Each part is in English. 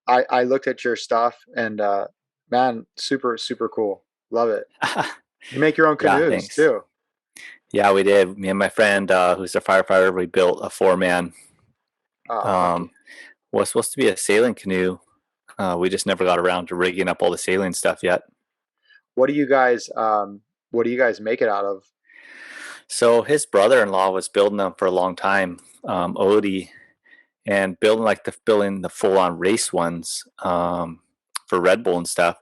I looked at your stuff and man, super super cool. Love it. You make your own Yeah, canoes thanks. too. Yeah, we did. Me and my friend, who's a firefighter, we built a four-man. Oh, lucky. Um, was supposed to be a sailing canoe. We just never got around to rigging up all the sailing stuff yet. What do you guys what do you guys make it out of? So his brother-in-law was building them for a long time, Odie, and building the full-on race ones for Red Bull and stuff.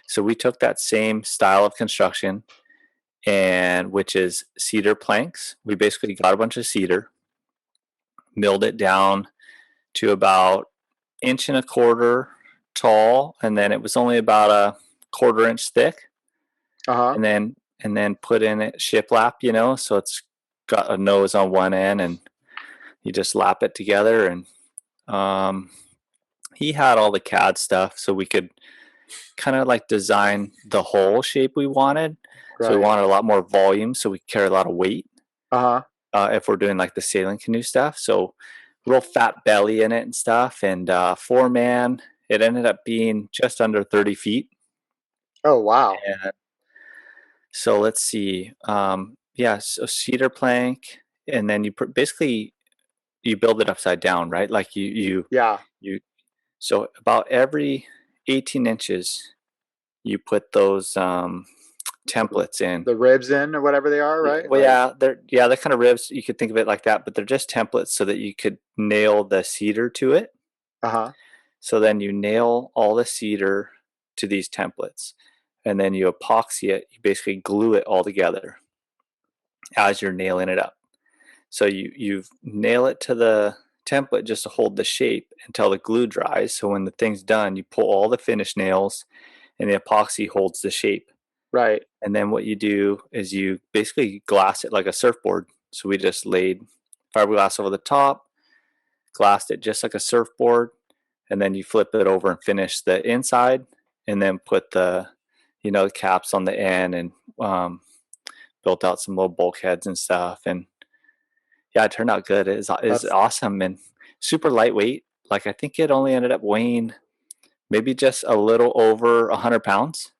So we took that same style of construction, and which is cedar planks. We basically got a bunch of cedar, milled it down to about inch and a quarter tall, and then it was only about a quarter inch thick, Uh-huh. and then put in it shiplap, so it's got a nose on one end, and you just lap it together. And um, he had all the CAD stuff, so we could kind of like design the whole shape we wanted. So we Right. wanted a lot more volume, so we carry a lot of weight Uh-huh. if we're doing like the sailing canoe stuff. So real fat belly in it and stuff. And four man, it ended up being just under 30 feet. Oh, wow. And so let's see. Yeah, so cedar plank, and then basically you build it upside down, right? Like Yeah. you. So about every 18 inches, you put those templates in. The ribs in or whatever they are, Yeah, right? well, Like, they're kind of ribs. You could think of it like that, but they're just templates so that you could nail the cedar to it. uh-huh. So then you nail all the cedar to these templates, and then you epoxy it. You basically glue it all together as you're nailing it up. So you nail it to the template just to hold the shape until the glue dries. So when the thing's done, you pull all the finished nails, and the epoxy holds the shape. Right. And then what you do is you basically glass it like a surfboard. So we just laid fiberglass over the top, glassed it just like a surfboard, and then you flip it over and finish the inside, and then put the caps on the end, and built out some little bulkheads and stuff. And yeah, it turned out good. It is That's awesome and super lightweight. Like I think it only ended up weighing maybe just a little over 100 pounds,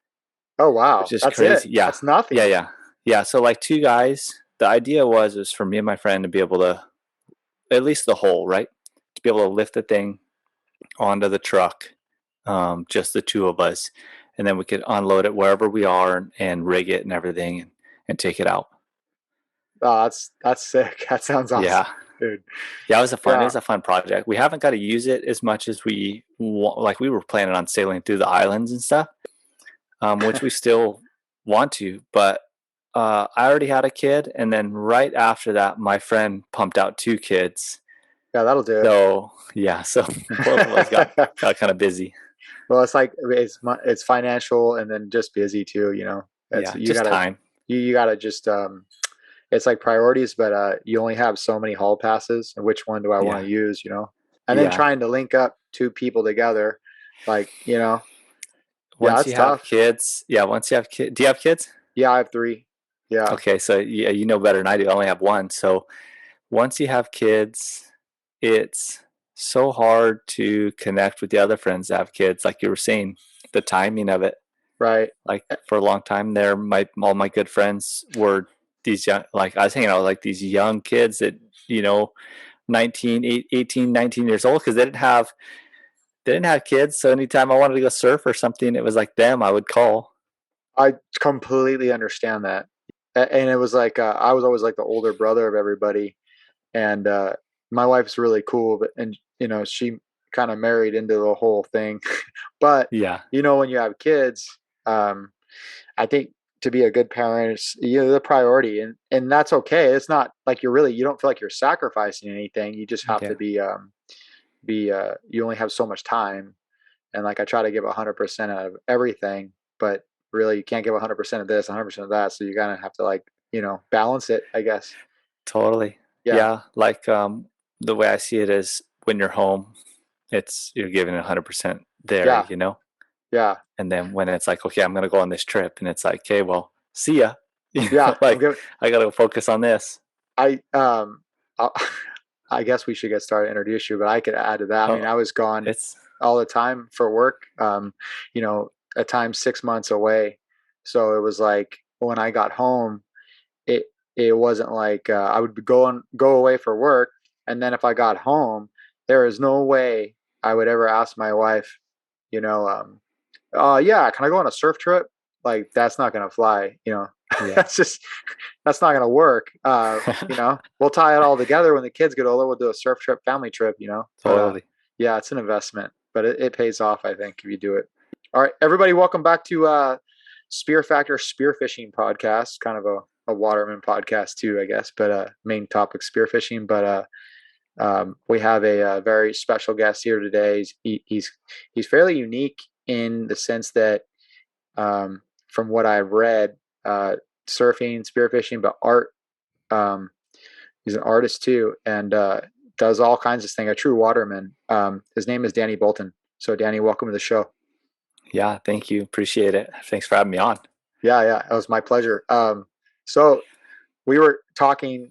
oh which wow. is That's it. crazy. Yeah, That's yeah, nothing. yeah, yeah. So like two guys. The idea was for me and my friend to be able to at least the whole right to be able to lift the thing onto the truck, just the two of us, and then we could unload it wherever we are and rig it and everything, and take it out. Oh, that's sick. That sounds Yeah, awesome, dude. yeah. It Yeah. was a fun project. We haven't got to use it as much as like. We were planning on sailing through the islands and stuff, which we still want to, but. I already had a kid, and then right after that, my friend pumped out two kids. Yeah, that'll do So yeah, so both of us got it. got kind of busy. Well, it's like it's financial and then just busy too, you know. It's Yeah, just time. you gotta just it's like priorities, but you only have so many hall passes and which one do I want Yeah, to use, you know? And then yeah. trying to link up two people together, like, you know, yeah, Once that's you have tough. kids, yeah. Once you have kids, do you have kids? Yeah, I have three. Yeah. Okay, so yeah, you know better than I do. I only have one. So once you have kids, it's so hard to connect with the other friends that have kids. Like you were saying, the timing of it. Right. Like for a long time there, all my good friends were these young. Like I was hanging out with like these young kids that you know 19, 18, 19 years old because they didn't have kids. So anytime I wanted to go surf or something, it was like them I would call. I completely understand that. And it was like I was always like the older brother of everybody, and my wife's really cool, but and you know she kind of married into the whole thing. But Yeah, you know when you have kids, um, I think to be a good parent is you know the priority, and that's okay. It's not like you don't feel like you're sacrificing anything. You just have to yeah, be you only have so much time, and like I try to give 100% of everything, but really you can't give 100% of this, 100% of that. So you gotta have to like you know balance it, I guess. totally. Yeah, Yeah, like the way I see it is when you're home, you're giving 100% there, yeah, you know. yeah, And then when it's like, okay, I'm gonna go on this trip, and it's like, okay, well, see ya. yeah. I'm Like giving. I gotta focus on this. I I I guess we should get started, introduce you, but I could add to that. I mean, Oh, I was gone. it's all the time for work. You know, at times 6 months away. So it was like when I got home, it it wasn't like I would go away for work, and then if I got home, there is no way I would ever ask my wife, you know, yeah, can I go on a surf trip? Like that's not gonna fly, you know. Yeah. That's just that's not gonna work. You know, we'll tie it all together when the kids get older. We'll do a surf trip, family trip, you know. But Totally. yeah, it's an investment, but it pays off, I think, if you do it. All right, everybody, welcome back to Spearfactor Spearfishing podcast, kind of a waterman podcast too, I guess, but main topic spearfishing. But we have a very special guest here today. He's fairly unique in the sense that, from what I've read, surfing, spearfishing, but art. Um, he's an artist too, and does all kinds of things. A true waterman. His name is Danny Bolton. So, Danny, welcome to the show. Yeah, thank you. Appreciate it. Thanks for having me on. Yeah, it was my pleasure. So we were talking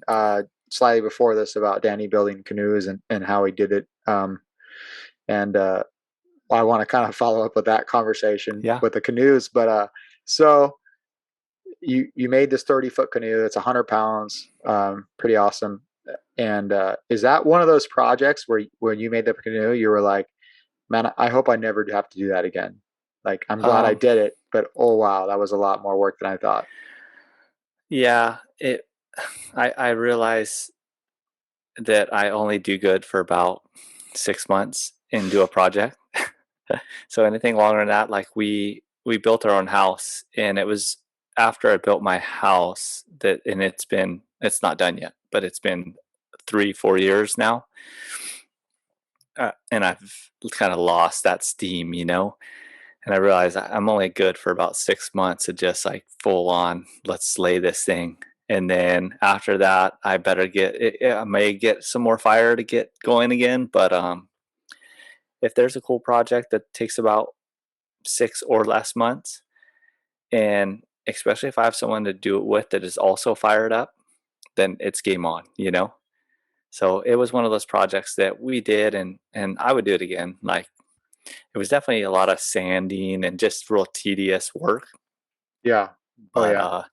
slightly before this about Danny building canoes and how he did it. And I want to kind of follow up with that conversation Yeah. with the canoes. But so you made this 30-foot canoe. It's 100 pounds. Pretty awesome. And is that one of those projects where when you made the canoe, you were like, man, I hope I never have to do that again. Like, I'm glad I Um, did it, but oh wow, that was a lot more work than I thought. yeah, I realize that I only do good for about 6 months and do a project. So anything longer than that, like we built our own house, and it was after I built my house that, and it's not done yet, but it's been 3-4 years now, and I've kind of lost that steam, And I realized I'm only good for about 6 months of just like full on, let's slay this thing. And then after that, I better I may get some more fire to get going again. But if there's a cool project that takes about 6 or less months, and especially if I have someone to do it with that is also fired up, then it's game on. So it was one of those projects that we did, and I would do it again. Like, it was definitely a lot of sanding and just real tedious work, Yeah. Oh but yeah.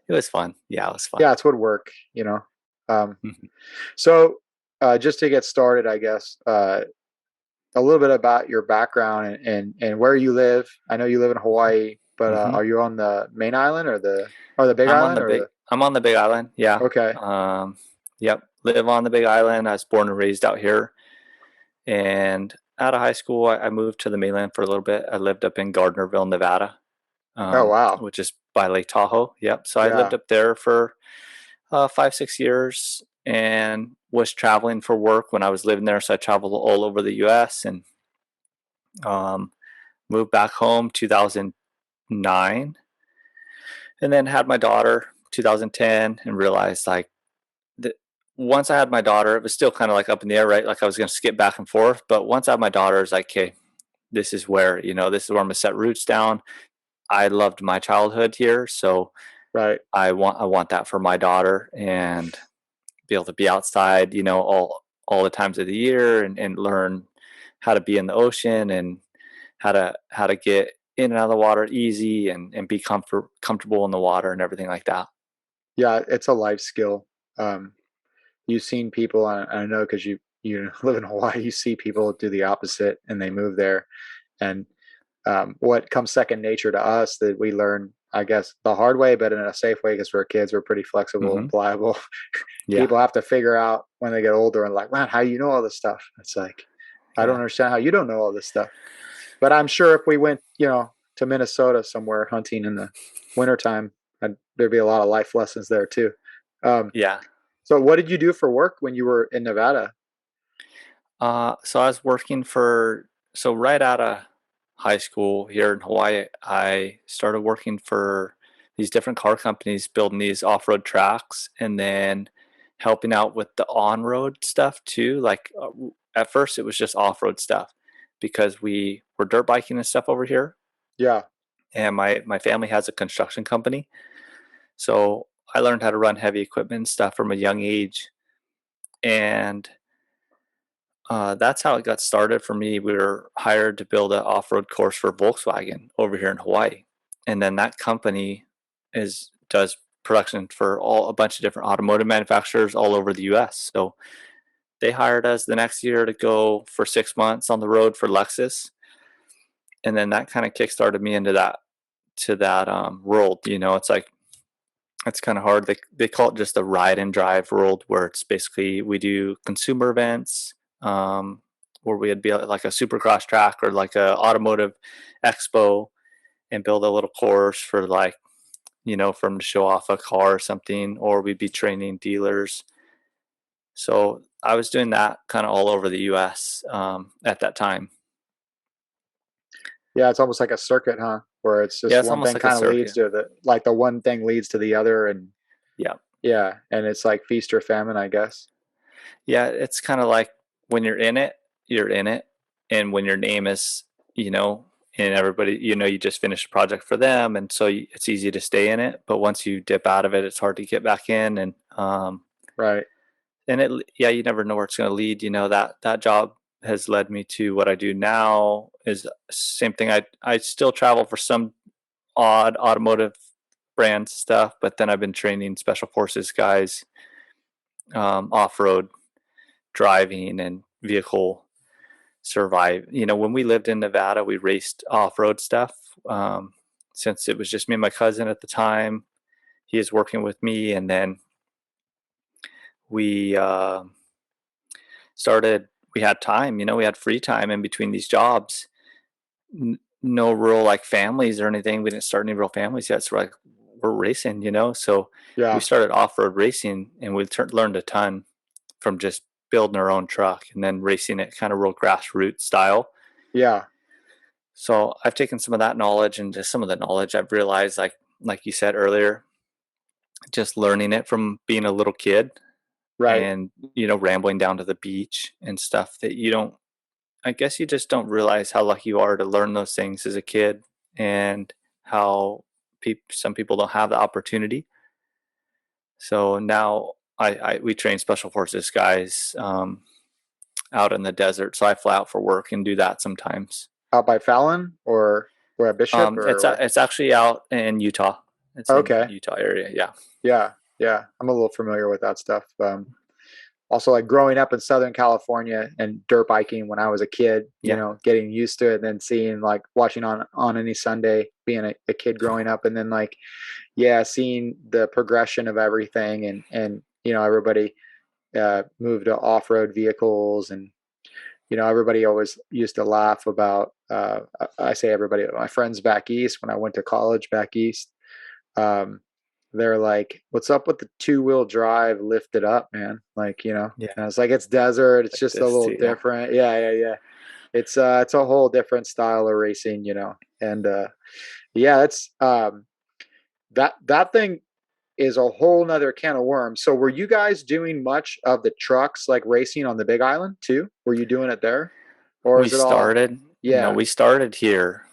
it was fun. Yeah, it was fun. Yeah, it's would work, you know. Um, Mhm. so just to get started, I guess, a little bit about your background and where you live. I know you live in Hawaii, but Mhm. are you on the main island or the Big Island or the? I'm on the Big Island. Yeah. Okay. Yep. Live on the Big Island. I was born and raised out here. And out of high school, I moved to the mainland for a little bit. I lived up in Gardnerville, Nevada, Oh wow. which is by Lake Tahoe. Yep. So I lived Yeah. up there for 5-6 years and was traveling for work when I was living there. So I traveled all over the U.S. and um, moved back home 2009, and then had my daughter 2010, and realized like that once I had my daughter, it was still kind of like up in the air, right? Like I was going to skip back and forth, but once I had my daughter, it's like, okay, this is where I'm going to set roots down. I loved my childhood here, so Right. I want that for my daughter, and be able to be outside, all the times of the year, and learn how to be in the ocean, and how to get in and out of the water easy, and be comfortable in the water and everything like that. Yeah, it's a life skill. Um, you've seen people, I know because you live in Hawaii, you see people do the opposite and they move there, and what comes second nature to us that we learn, I guess, the hard way, but in a safe way because we're kids, we're pretty flexible Hmm. and pliable. Yeah, People have to figure out when they get older and like, man, how you know all this stuff? It's like, I don't yeah, understand how you don't know all this stuff. But I'm sure if we went, to Minnesota somewhere hunting in the wintertime, there'd be a lot of life lessons there too. Um, yeah. so what did you do for work when you were in Nevada? So I was working so right out of high school here in Hawaii, I started working for these different car companies building these off-road tracks, and then helping out with the on-road stuff too. Like, at first it was just off-road stuff because we were dirt biking and stuff over here, Yeah. and my family has a construction company. So I learned how to run heavy equipment and stuff from a young age. And that's how it got started for me. We were hired to build an off-road course for Volkswagen over here in Hawaii, and then that company does production for a bunch of different automotive manufacturers all over the U.S. So they hired us the next year to go for 6 months on the road for Lexus, and then that kind of kickstarted me into that world. It's like it's kind of hard. They call it just a ride and drive world, where it's basically we do consumer events, where we'd be like a supercross track or like a automotive expo, and build a little course for like for them to show off a car or something, or we'd be training dealers. So I was doing that kind of all over the U.S. At that time. Yeah, it's almost like a circuit, huh? Where it's Yeah, just it's one almost thing like a kind of leads circuit. to the one thing leads to the other, and Yeah. yeah, and it's like feast or famine, I guess. Yeah, it's kind of like when you're in it, you're in it. And when your name is, you know, and everybody, you just finished a project for them. And so it's easy to stay in it. But once you dip out of it, it's hard to get back in. Right. Yeah, you never know where it's going to lead. That job has led me to what I do now is same thing. I still travel for some odd automotive brand stuff, but then I've been training special forces guys, off-road driving and vehicle survive. When we lived in Nevada, we raced off-road stuff. Since it was just me and my cousin at the time, he is working with me, and then we started. We had time, we had free time in between these jobs. No real like families or anything. We didn't start any real families yet, so we're racing, So we Yeah. started off-road racing, and we learned a ton from just building our own truck and then racing it kind of real grassroots style. Yeah. So I've taken some of that knowledge and just some of the knowledge I've realized, like you said earlier, just learning it from being a little kid Right. and, rambling down to the beach and stuff that I guess you just don't realize how lucky you are to learn those things as a kid, and how some people don't have the opportunity. So now we train special forces guys out in the desert. So I fly out for work and do that sometimes. Out by Fallon or at Bishop or where? It's actually out in Utah. It's in Okay. Utah area. Yeah. Yeah. Yeah. I'm a little familiar with that stuff. Also, like growing up in Southern California and dirt biking when I was a kid, Yeah. getting used to it, and then seeing like watching on any Sunday, being a kid growing up, and then like, yeah, seeing the progression of everything, and everybody moved to off road vehicles, and everybody always used to laugh about. I say everybody, my friends back east when I went to college back east. Um, they're like, "What's up with the two-wheel drive lifted up, man?" Like, Yeah. and it's like it's desert. It's Like just a this little too. Yeah. different. Yeah, yeah, yeah. It's a whole different style of racing, and yeah, it's that thing is a whole nother can of worms. So, were you guys doing much of the trucks like racing on the Big Island too? Were you doing it there, or We is it all? started, no, Yeah. we started here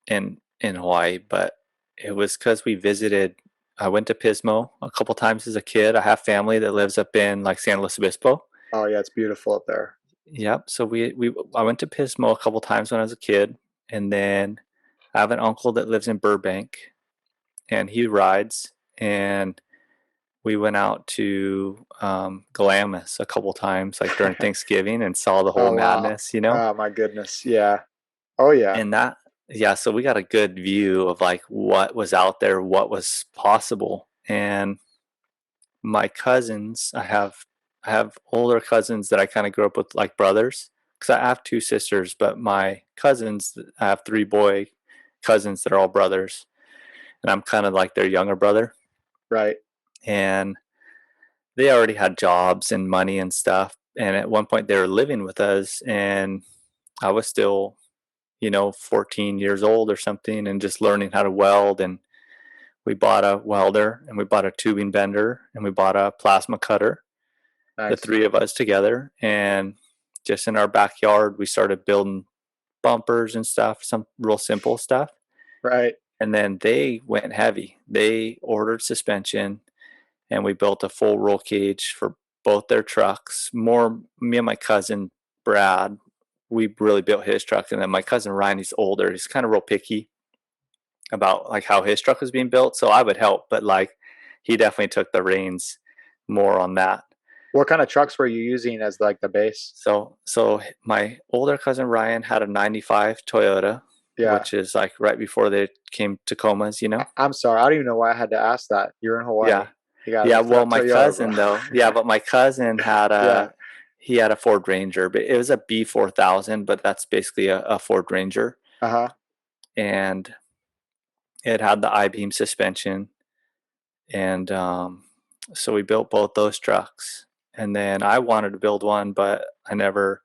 in Hawaii, but it was because we visited. I went to Pismo a couple times as a kid. I have family that lives up in like San Luis Obispo. Oh yeah, it's beautiful up there. Yep. So I went to Pismo a couple times when I was a kid, and then I have an uncle that lives in Burbank, and he rides. And we went out to Glamis a couple times, like during Thanksgiving, and saw the whole Oh wow. madness. Oh my goodness. Yeah. Oh yeah. And yeah, so we got a good view of like what was out there, what was possible. And my cousins, I have older cousins that I kind of grew up with like brothers, because I have two sisters, but my cousins, I have three boy cousins that are all brothers, and I'm kind of like their younger brother. Right. And they already had jobs and money and stuff. And at one point, they were living with us, and I was still, 14 years old or something, and just learning how to weld. And we bought a welder, and we bought a tubing bender, and we bought a plasma cutter, the Nice. three of us together. And just in our backyard, we started building bumpers and stuff, some real simple stuff. Right. And then they went heavy. They ordered suspension, and we built a full roll cage for both their trucks. More me and my cousin Brad, we really built his truck, and then my cousin Ryan, he's older, he's kind of real picky about like how his truck was being built. So I would help, but like he definitely took the reins more on that. What kind of trucks were you using as like the base? So my older cousin Ryan had a 95 Toyota, Yeah. which is like right before they came Tacomas, you know? I'm sorry. I don't even know why I had to ask that. You're in Yeah. Hawaii. You gotta Yeah, lift it well up my Toyota, bro. cousin though. Yeah, but my cousin had Yeah. a Ford Ranger, but it was a B4000, but that's basically a Ford Ranger, Uh-huh. and it had the I-beam suspension, and so we built both those trucks. And then I wanted to build one, but I never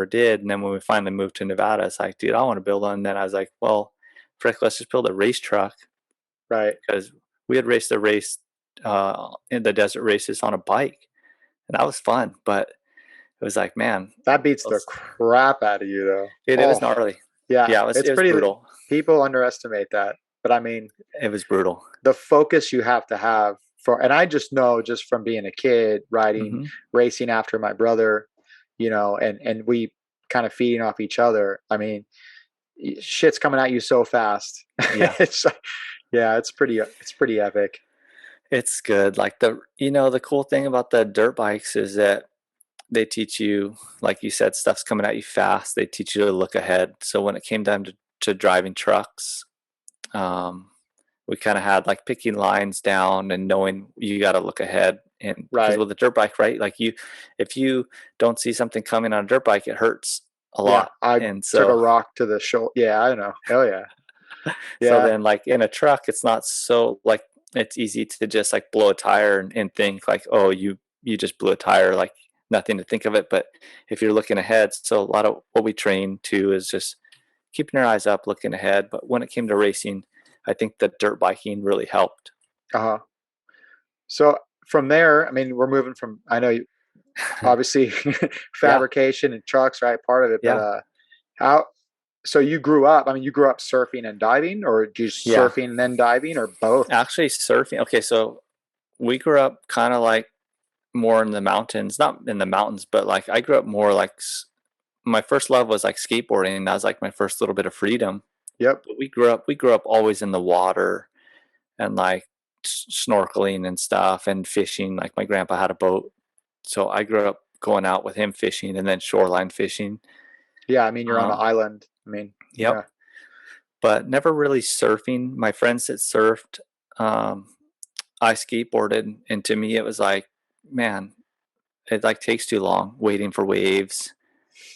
did. And then when we finally moved to Nevada, it's like, dude, I want to build one. And then I was like, well, frick, let's just build a race truck, Right. because we had raced a race in the desert races on a bike, and that was fun. But it was like, man, That beats the crap out of you though. dude, it was Oh, gnarly. yeah. Yeah, It's it was pretty, brutal. people underestimate that. But I mean, It was brutal. the focus you have to have for, and I just know just from being a kid riding, Hmm. racing after my brother, and we kind of feeding off each other. I mean, shit's coming at you so fast. Yeah. It's like, yeah, it's pretty epic. It's good. Like the cool thing about the dirt bikes is that they teach you, like you said, stuff's coming at you fast. They teach you to look ahead. So when it came down to driving trucks, um, we kind of had like picking lines down and knowing you got to look ahead. And because Right. with a dirt bike, right? Like if you don't see something coming on a dirt bike, it hurts a Yeah. lot. I And took a so, rock to the shoulder. Yeah, I know. Hell yeah. so Yeah. then like in a truck, it's not so like, it's easy to just like blow a tire and think like, oh, you just blew a tire, like nothing to think of it. But if you're looking ahead, so a lot of what we train to is just keeping our eyes up, looking ahead. But when it came to racing, I think the dirt biking really helped. Uh-huh. So from there, I mean, we're moving from, I know you obviously Yeah, fabrication and trucks, right? Part of it, but yeah, how, so you grew up, I mean, you grew up surfing and diving, or just yeah. surfing and then diving, or both? Actually, surfing. Okay, so we grew up kind of like more in the mountains, not in the mountains, but like I grew up more like my first love was like skateboarding. That was like my first little bit of freedom. Yep. But we grew up always in the water and like snorkeling and stuff and fishing. Like my grandpa had a boat, so I grew up going out with him fishing and then shoreline fishing. Yeah. I mean, you're on an Um, island. I mean, yep, yeah. but never really surfing. My friends that surfed, um, I skateboarded, and to me, it was like, man, it like takes too long waiting for waves.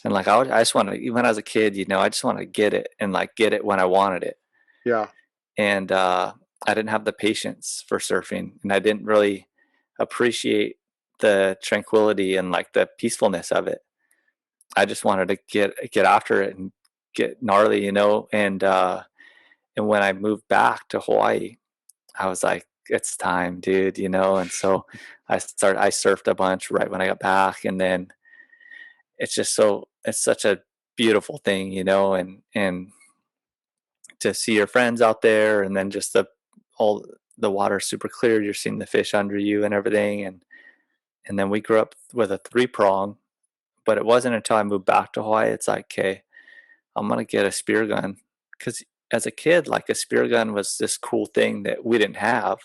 And like I just want to, even as a kid, I just want to get it and like get it when I wanted it. Yeah. And I didn't have the patience for surfing, and I didn't really appreciate the tranquility and like the peacefulness of it. I just wanted to get after it and get gnarly, and when I moved back to Hawaii, I was like, it's time, dude, and so I surfed a bunch right when I got back, and then it's such a beautiful thing, and to see your friends out there, and then just all the water super clear, you're seeing the fish under you and everything, and then we grew up with a three prong, but it wasn't until I moved back to Hawaii, it's like, okay, I'm gonna get a spear gun, because as a kid, like a spear gun was this cool thing that we didn't have,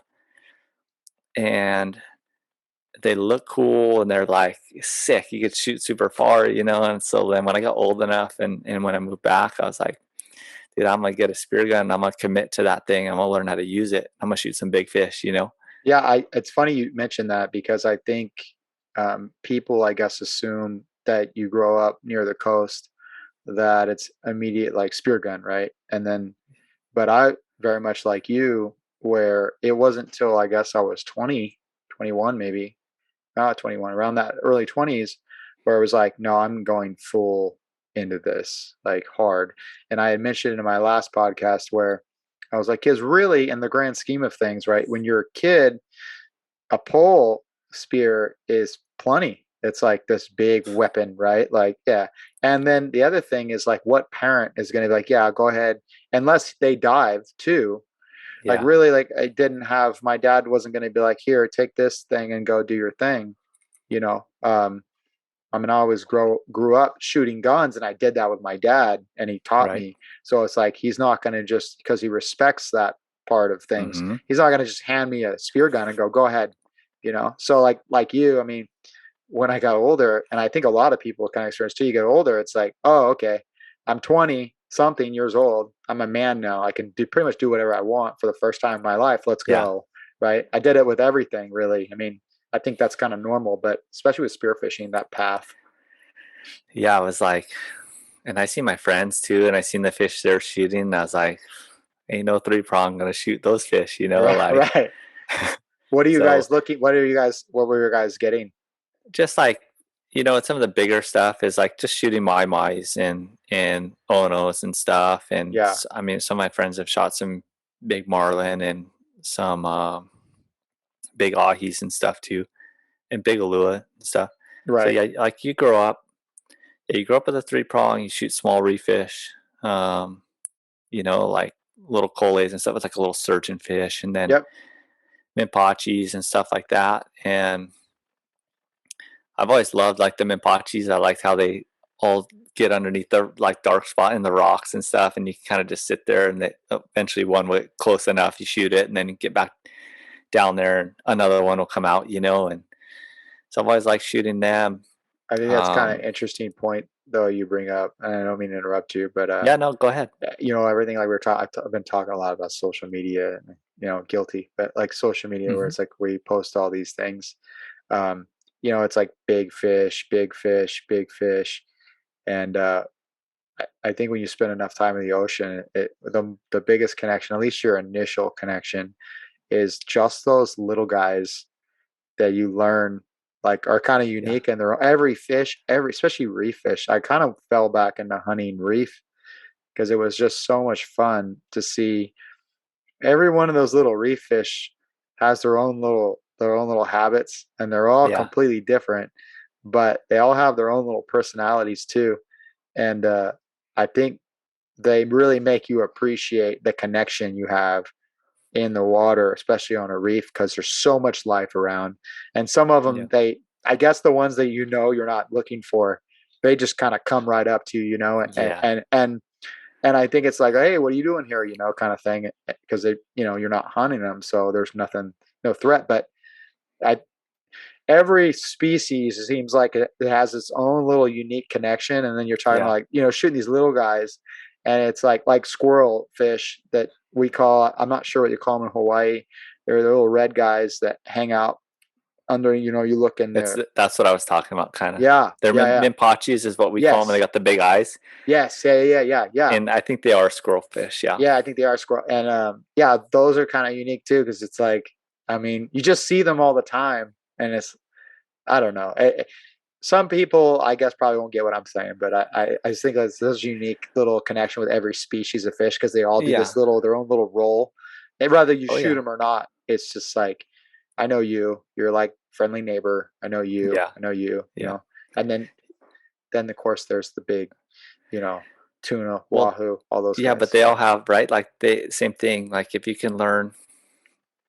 and they look cool and they're like sick. You could shoot super far, And so then when I got old enough and when I moved back, I was like, dude, I'm gonna get a spear gun and I'm gonna commit to that thing. I'm gonna learn how to use it. I'm gonna shoot some big fish. Yeah. It's funny you mentioned that, because I think people, I guess, assume that you grow up near the coast, that it's immediate like spear gun, right? And then, but I very much like you, where it wasn't till I guess I was 20, 21 maybe, not 21, around that early 20s, where I was like, no, I'm going full into this, like hard. And I had mentioned in my last podcast where I was like, because really, in the grand scheme of things, right, when you're a kid, a pole spear is plenty. It's like this big weapon, right? Like, yeah. And then the other thing is like, what parent is going to be like, yeah, go ahead, unless they dive too. Like, Yeah. really, like, I didn't have, my dad wasn't going to be like, here, take this thing and go do your thing, you know. I mean, I always grew up shooting guns, and I did that with my dad, and he taught Right. me. So it's like he's not going to just because he respects that part of things. Mm-hmm. He's not going to just hand me a spear gun and go ahead, you know. So like you, I mean, when I got older, and I think a lot of people kind of experience too, you get older, it's like, oh, okay, I'm 20 something years old. I'm a man now. I can do pretty much do whatever I want for the first time in my life. Let's Yeah. go. Right. I did it with everything, really. I mean, I think that's kind of normal, but especially with spearfishing, that path. Yeah, I was like, and I see my friends too, and I seen the fish they're shooting, and I was like, ain't no three prong gonna shoot those fish, Right. like. Right. What are you So guys looking? What were you guys getting? just like, some of the bigger stuff is like just shooting my and onos and stuff, and Yeah. I mean, some of my friends have shot some big marlin and some big ahis and stuff too, and big alua and stuff. So Right. yeah, like you grow up with a three prong, you shoot small reef fish, um, like little collays and stuff. It's like a little surgeon fish, and then Yep. mimpachis and stuff like that. And I've always loved like the mimpachis. I liked how they all get underneath the like dark spot in the rocks and stuff, and you kind of just sit there, and they eventually one way close enough, you shoot it, and then you get back down there, and another one will come out, and so I've always liked shooting them. I think that's kind of Um, interesting point though you bring up, and I don't mean to interrupt you, but yeah, no, go ahead. everything like we are talking, I've been talking a lot about social media, and, guilty, but like social media where Hmm. it's like we post all these things. Um, it's like big fish, big fish, and I think when you spend enough time in the ocean, the biggest connection, at least your initial connection, is just those little guys that you learn like are kind of Yeah, unique, and they're every fish, every especially reef fish. I kind of fell back into hunting reef because it was just so much fun to see every one of those little reef fish has their own little habits, and they're all yeah, completely different, but they all have their own little personalities too. And I think they really make you appreciate the connection you have in the water, especially on a reef, because there's so much life around. And some of yeah, them, I guess the ones that you're not looking for, they just kind of come right up to you, yeah, and I think it's like, hey, what are you doing here, kind of thing, because you're not hunting them, so there's nothing, no threat. But I, every species seems like it has its own little unique connection, and then you're talking yeah. like shooting these little guys, and it's like squirrel fish that we call, I'm not sure what you call them in Hawaii. They're the little red guys that hang out under, you look in there. That's what I was talking about, kind of. Yeah, They're yeah, yeah. mimpachis is what we call them, and they Yes, got the big eyes, yes, yeah, yeah, yeah, yeah. and I think they are squirrel fish. Yeah, Yeah, I think they are squirrel, and yeah, those are kind of unique too, because it's like, I mean, you just see them all the time, and it's, I don't know. Some people, I guess, probably won't get what I'm saying, but I just think that's this unique little connection with every species of fish, because they all do yeah, this their own little role. And whether you oh shoot yeah, them or not, it's just like, I know you. You're like friendly neighbor. I know you. yeah, I know you. yeah. And then of course there's the big, you know, tuna, Well, wahoo, all those yeah, but guys. they all have, right, like they same thing. Like if you can learn,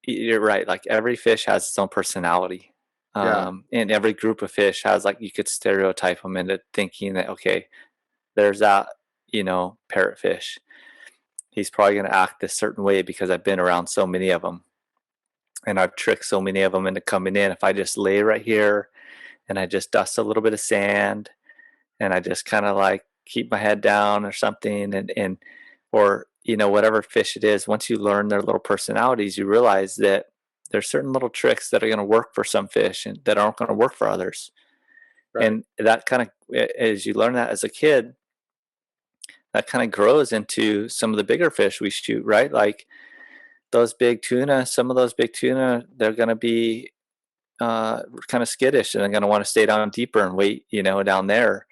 you're right. Like every fish has its own personality, Yeah, and every group of fish has like you could stereotype them into thinking that okay, there's that parrotfish. He's probably going to act this certain way because I've been around so many of them, and I've tricked so many of them into coming in. If I just lay right here and I just dust a little bit of sand and I just kind of like keep my head down or something, and or whatever fish it is, once you learn their little personalities, you realize that there's certain little tricks that are going to work for some fish and that aren't going to work for others. right. And that kind of, as you learn that as a kid, that kind of grows into some of the bigger fish we shoot, right? Like those big tuna, some of those big tuna, they're going to be kind of skittish and they're going to want to stay down deeper and wait, down there.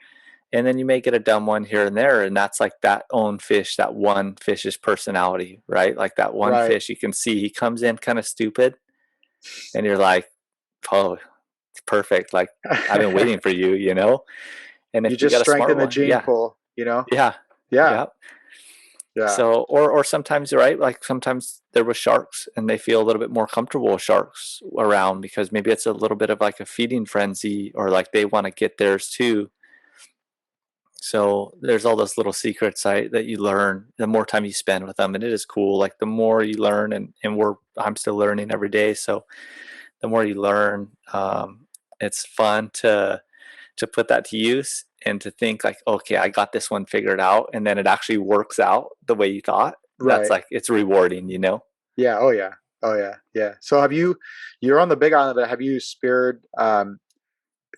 And then you may get a dumb one here and there, and that's like that own fish, that one fish's personality, right? Like that one Right. fish you can see he comes in kind of stupid, and you're like, oh, it's perfect. Like I've been waiting for you. And You if you just got a smart strengthen the one, gene yeah, pool, yeah, Yeah. yeah. Yeah. So, or sometimes you're right, like sometimes there was sharks and they feel a little bit more comfortable with sharks around because maybe it's a little bit of like a feeding frenzy or like they want to get theirs too. So there's all those little secrets that you learn the more time you spend with them, and it is cool. Like the more you learn, and I'm still learning every day. So the more you learn, it's fun to put that to use and to think like, okay, I got this one figured out, and then it actually works out the way you thought. That's Right. like it's rewarding, you know. Yeah. Oh yeah. Oh yeah. Yeah. So you're on the Big Island, but have you speared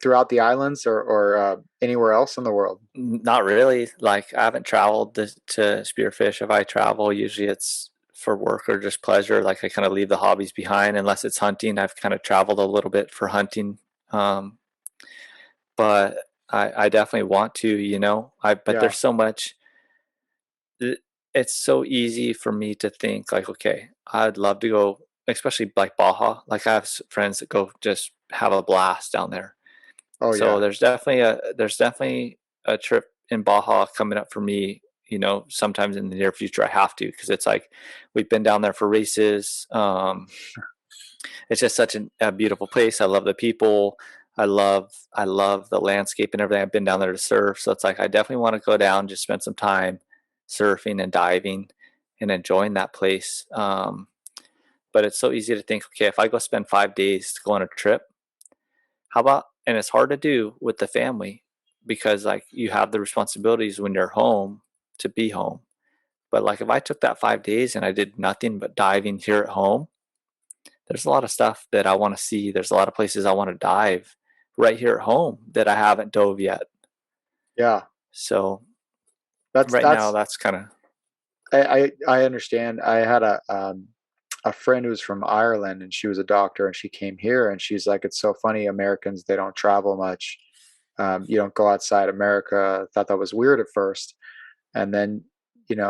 throughout the islands or anywhere else in the world? Not really. Like I haven't traveled to spearfish. If I travel, usually it's for work or just pleasure. Like I kind of leave the hobbies behind unless it's hunting. I've kind of traveled a little bit for hunting, um, but I definitely want to. You know, but Yeah. there's so much. It's so easy for me to think like, okay, I'd love to go, especially like Baja. Like I have friends that go just have a blast down there. Oh So yeah. there's definitely a trip in Baja coming up for me. You know, sometimes in the near future I have to because it's like we've been down there for races. It's just such a beautiful place. I love the people. I love the landscape and everything. I've been down there to surf, so it's like I definitely want to go down, just spend some time surfing and diving and enjoying that place. But it's so easy to think, okay, if I go spend 5 days to go on a trip, how about, and it's hard to do with the family because like you have the responsibilities when you're home to be home. But like if I took that 5 days and I did nothing but diving here at home, there's a lot of stuff that I want to see. There's a lot of places I want to dive right here at home that I haven't dove yet. Yeah. So That's right now that's that's kind of I understand. I had a friend who was from Ireland and she was a doctor and she came here and she's like, it's so funny, Americans, they don't travel much. You don't go outside America. I thought that was weird at first. And then,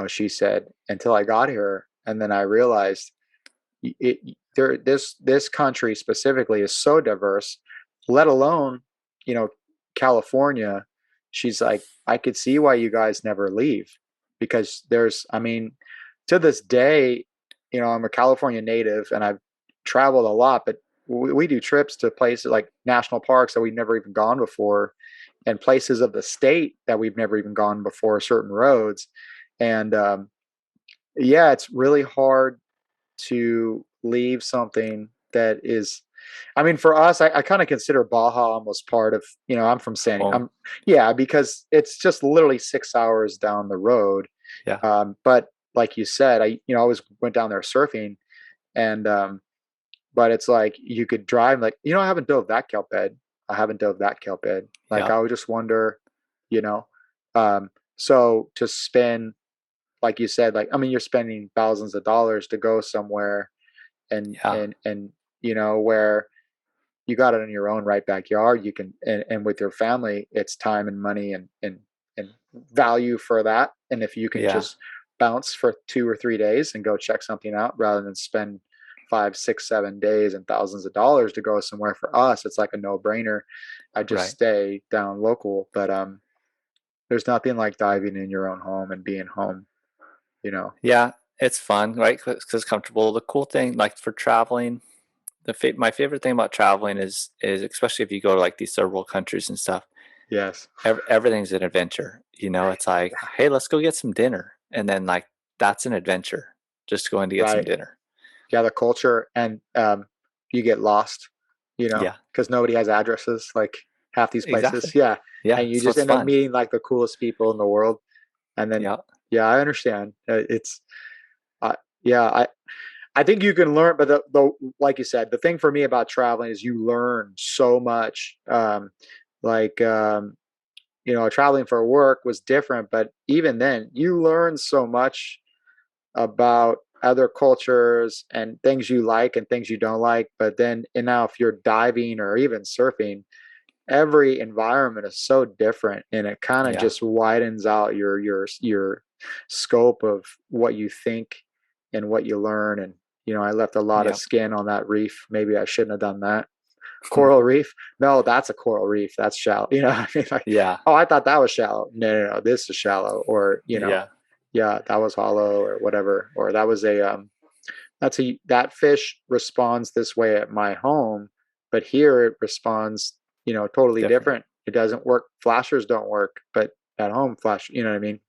she said, until I got here, and then I realized this country specifically is so diverse, let alone, you know, California. She's like, I could see why you guys never leave because I mean, to this day, I'm a California native and I've traveled a lot, but we do trips to places like national parks that we've never even gone before and places of the state that we've never even gone before, certain roads. And yeah, it's really hard to leave something that is, I mean, for us, I kind of consider Baja almost part of, I'm from home. yeah, because it's just literally 6 hours down the road. Yeah. But like you said, I always went down there surfing and, but it's like you could drive, like, I haven't dove that kelp bed. I haven't dove that kelp bed. Like, Yeah. I would just wonder, you know, so to spend, like you said, like, I mean, you're spending thousands of dollars to go somewhere and Yeah. where you got it in your own right backyard. You can, and with your family, it's time and money and value for that. And if you can Yeah. just bounce for 2 or 3 days and go check something out rather than spend 5, 6, 7 days and thousands of dollars to go somewhere, for us it's like a no-brainer. I just Right. stay down local. But there's nothing like diving in your own home and being home, you know. Yeah. It's fun, right? Because it's comfortable. The cool thing, like for traveling, my favorite thing about traveling is especially if you go to like these third world countries and stuff. Yes. Everything's an adventure. You know, it's like, hey, let's go get some dinner, and then like that's an adventure, just going to get some Right. dinner. Yeah, the culture, and you get lost, Yeah, because nobody has addresses like half these places. exactly. Yeah, Yeah, and you so just it's end up fun. meeting like the coolest people in the world. And then, Yeah, yeah, I understand. It's, yeah, I think you can learn, but the like you said, the thing for me about traveling is you learn so much. Like traveling for work was different, but even then, you learn so much about other cultures and things you like and things you don't like. But then, and now if you're diving or even surfing, every environment is so different, and it kind of yeah, just widens out your scope of what you think and what you learn. And I left a lot of yeah, skin on that reef. Maybe I shouldn't have done that. Coral reef? No, that's a coral reef. That's shallow. I mean, like, yeah, oh, I thought that was shallow. No, no, no, this is shallow. Or yeah. Yeah, that was hollow or whatever, or that was a that fish responds this way at my home, but here it responds, totally Different. different. It doesn't work. Flashers don't work, but at home flash, you know what I mean?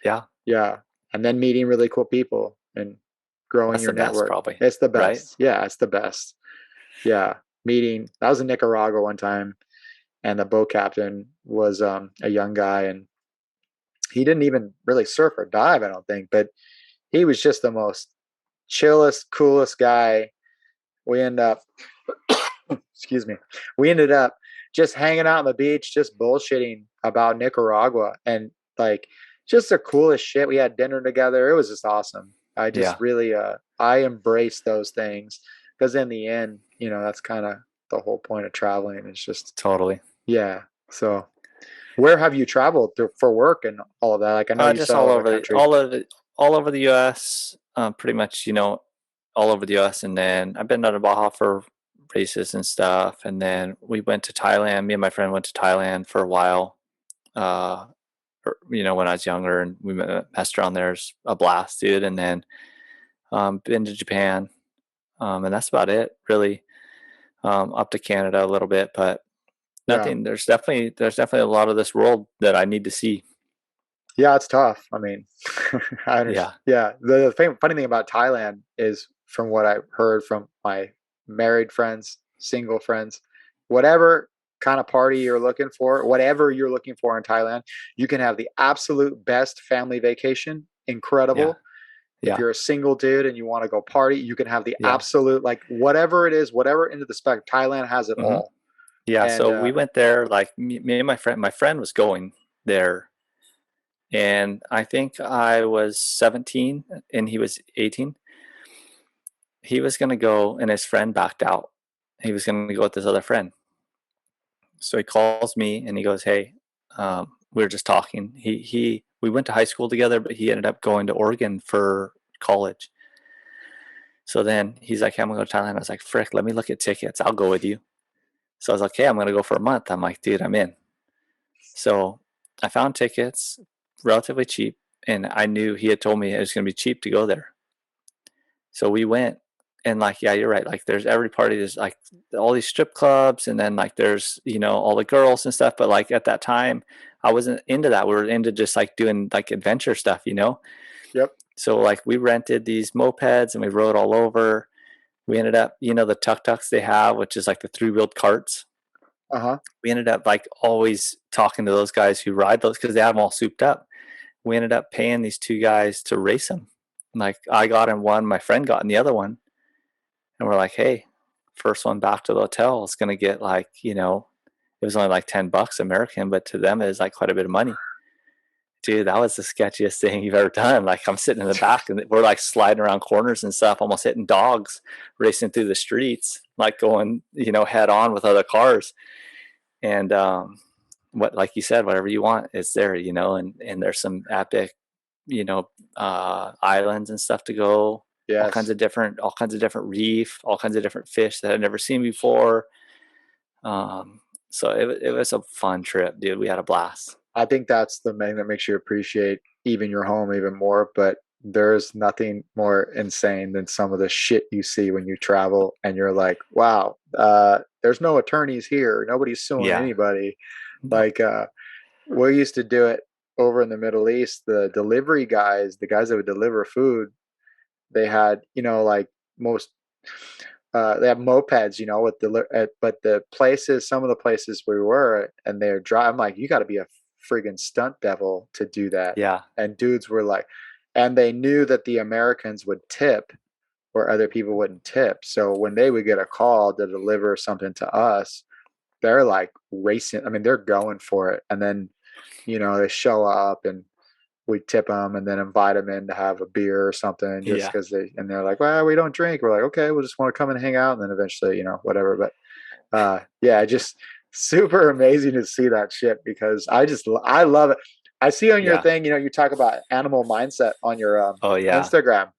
Yeah. Yeah. And then meeting really cool people and growing That's your the best network. probably. It's the Right? best. Yeah, it's the best. Yeah. Meeting, that was in Nicaragua one time, and the boat captain was a young guy, and he didn't even really surf or dive, I don't think, but he was just the most chillest, coolest guy. We end up, excuse me, we ended up just hanging out on the beach, just bullshitting about Nicaragua and like just the coolest shit. We had dinner together. It was just awesome. I just Yeah. really, I embrace those things because in the end, that's kind of the whole point of traveling. It's just, Totally. yeah. So, where have you traveled for work and all of that? Like, I know you Just said all over the country. all over the U.S. Pretty much, all over the U.S. And then I've been out of Baja for races and stuff. And then we went to Thailand. Me and my friend went to Thailand for a while. Uh, when I was younger, and we messed around there. It's a blast, dude. And then been to Japan, and that's about it, really. Up to Canada a little bit, but Yeah. nothing. There's definitely a lot of this world that I need to see. Yeah, it's tough. I mean, I understand. Yeah, Yeah, funny thing about Thailand is, from what I've heard from my married friends, single friends, whatever kind of party you're looking for, whatever you're looking for in Thailand, you can have the absolute best family vacation. yeah, Incredible. If yeah, you're a single dude and you want to go party, you can have the yeah. absolute, like, whatever it is, whatever end of the spectrum. Thailand has it hmm all. Yeah, And so we went there. Like me and my friend. My friend was going there, and I think I was 17 and he was 18. He was gonna go, and his friend backed out. He was gonna go with this other friend. So he calls me and he goes, "Hey, we were just talking. We went to high school together, but he ended up going to Oregon for college. So then he's like, hey, I'm gonna go to Thailand. I was like, frick, let me look at tickets. I'll go with you. So I was like, okay, I'm gonna go for a month. I'm like, dude, I'm in. So I found tickets relatively cheap, and I knew he had told me it was gonna be cheap to go there. So we went, and like, yeah, you're right. Like, there's every party. There's like all these strip clubs, and then like there's all the girls and stuff. But like at that time, I wasn't into that. We were into just like doing like adventure stuff. yep. So like we rented these mopeds and we rode all over. We ended up, the tuk tuks they have, which is like the three-wheeled carts. Uh-huh. We ended up like always talking to those guys who ride those because they have them all souped up. We ended up paying these two guys to race them. Like I got in one, my friend got in the other one, and we're like, hey, first one back to the hotel is gonna get like, it was only like $10 American, but to them it is like quite a bit of money. Dude, that was the sketchiest thing you've ever done. Like I'm sitting in the back and we're like sliding around corners and stuff, almost hitting dogs, racing through the streets, like going, head on with other cars. And what, like you said, whatever you want is there, and there's some epic, islands and stuff to go. Yes. All kinds of different reef, all kinds of different fish that I'd never seen before. Um, so it was a fun trip, dude. We had a blast. I think that's the thing that makes you appreciate even your home even more. But there's nothing more insane than some of the shit you see when you travel and you're like, wow, there's no attorneys here. Nobody's suing Yeah. anybody. No. Like, we used to do it over in the Middle East. The delivery guys, the guys that would deliver food, they had, like most, they have mopeds, with but the places, some of the places we were, and they're driving. I'm like, you got to be a friggin' stunt devil to do that. Yeah. And dudes were like, and they knew that the Americans would tip where other people wouldn't tip. So when they would get a call to deliver something to us, they're like racing. I mean, they're going for it. And then, they show up and we tip them and then invite them in to have a beer or something just Yeah. because they're like, well, we don't drink. We're like, okay, we'll just want to come and hang out. And then eventually, whatever. But yeah, just super amazing to see that shit because I love it. I see on your Yeah. thing, you talk about animal mindset on your Oh yeah. Instagram.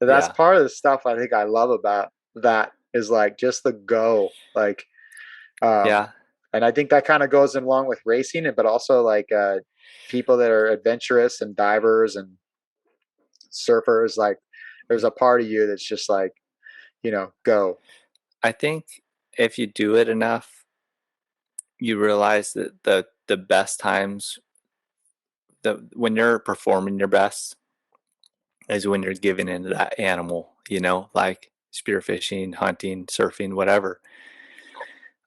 That's Yeah. part of the stuff I think I love about that is like just the go, like, um, Yeah. and I think that kind of goes along with racing, but also like people that are adventurous and divers and surfers, like there's a part of you that's just like, go. I think if you do it enough, you realize that the best times, the when you're performing your best, is when you're giving into that animal, like spearfishing, hunting, surfing, whatever.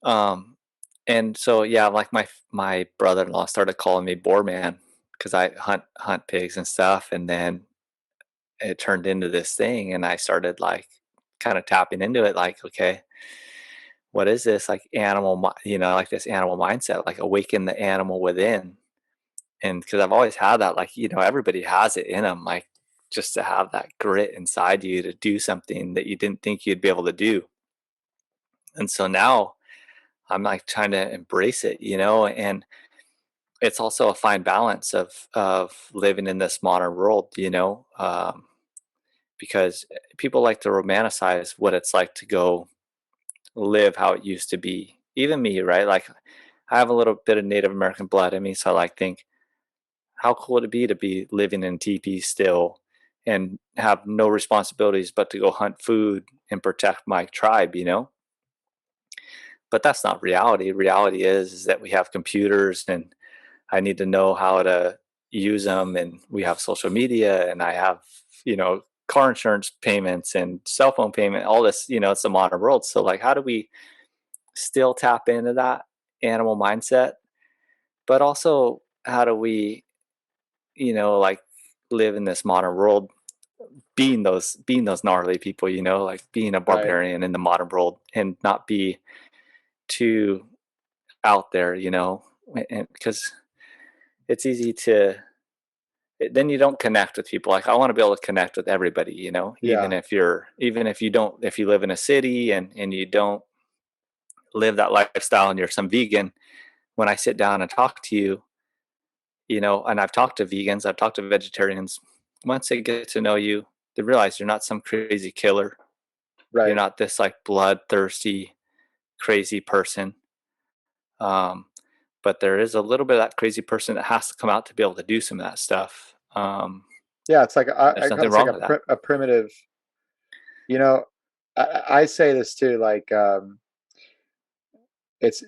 Um, and so yeah, like my brother-in-law started calling me Boar Man because I hunt pigs and stuff, and then it turned into this thing, and I started like kind of tapping into it, like, okay, what is this like like this animal mindset, like awaken the animal within. And because I've always had that, like, everybody has it in them, like just to have that grit inside you to do something that you didn't think you'd be able to do. And so now I'm like trying to embrace it, and it's also a fine balance of living in this modern world, because people like to romanticize what it's like to go live how it used to be. Even me, right? Like I have a little bit of Native American blood in me, so I like think, how cool would it be to be living in teepees still and have no responsibilities but to go hunt food and protect my tribe, But that's not reality. Reality is that we have computers, and I need to know how to use them, and we have social media, and I have, car insurance payments and cell phone payment, all this, it's a modern world. So like, how do we still tap into that animal mindset, but also how do we, like live in this modern world, being those gnarly people, like being a Right. barbarian in the modern world and not be too out there, and because it's easy to, then you don't connect with people. Like I want to be able to connect with everybody, Yeah. even if you don't, if you live in a city and you don't live that lifestyle and you're some vegan, when I sit down and talk to you, and I've talked to vegans, I've talked to vegetarians, once they get to know you, they realize you're not some crazy killer. You're Right. not this like bloodthirsty, crazy person. Um, but there is a little bit of that crazy person that has to come out to be able to do some of that stuff. Yeah. It's like There's nothing it's like wrong with that. a primitive. You know, I say this too. Like,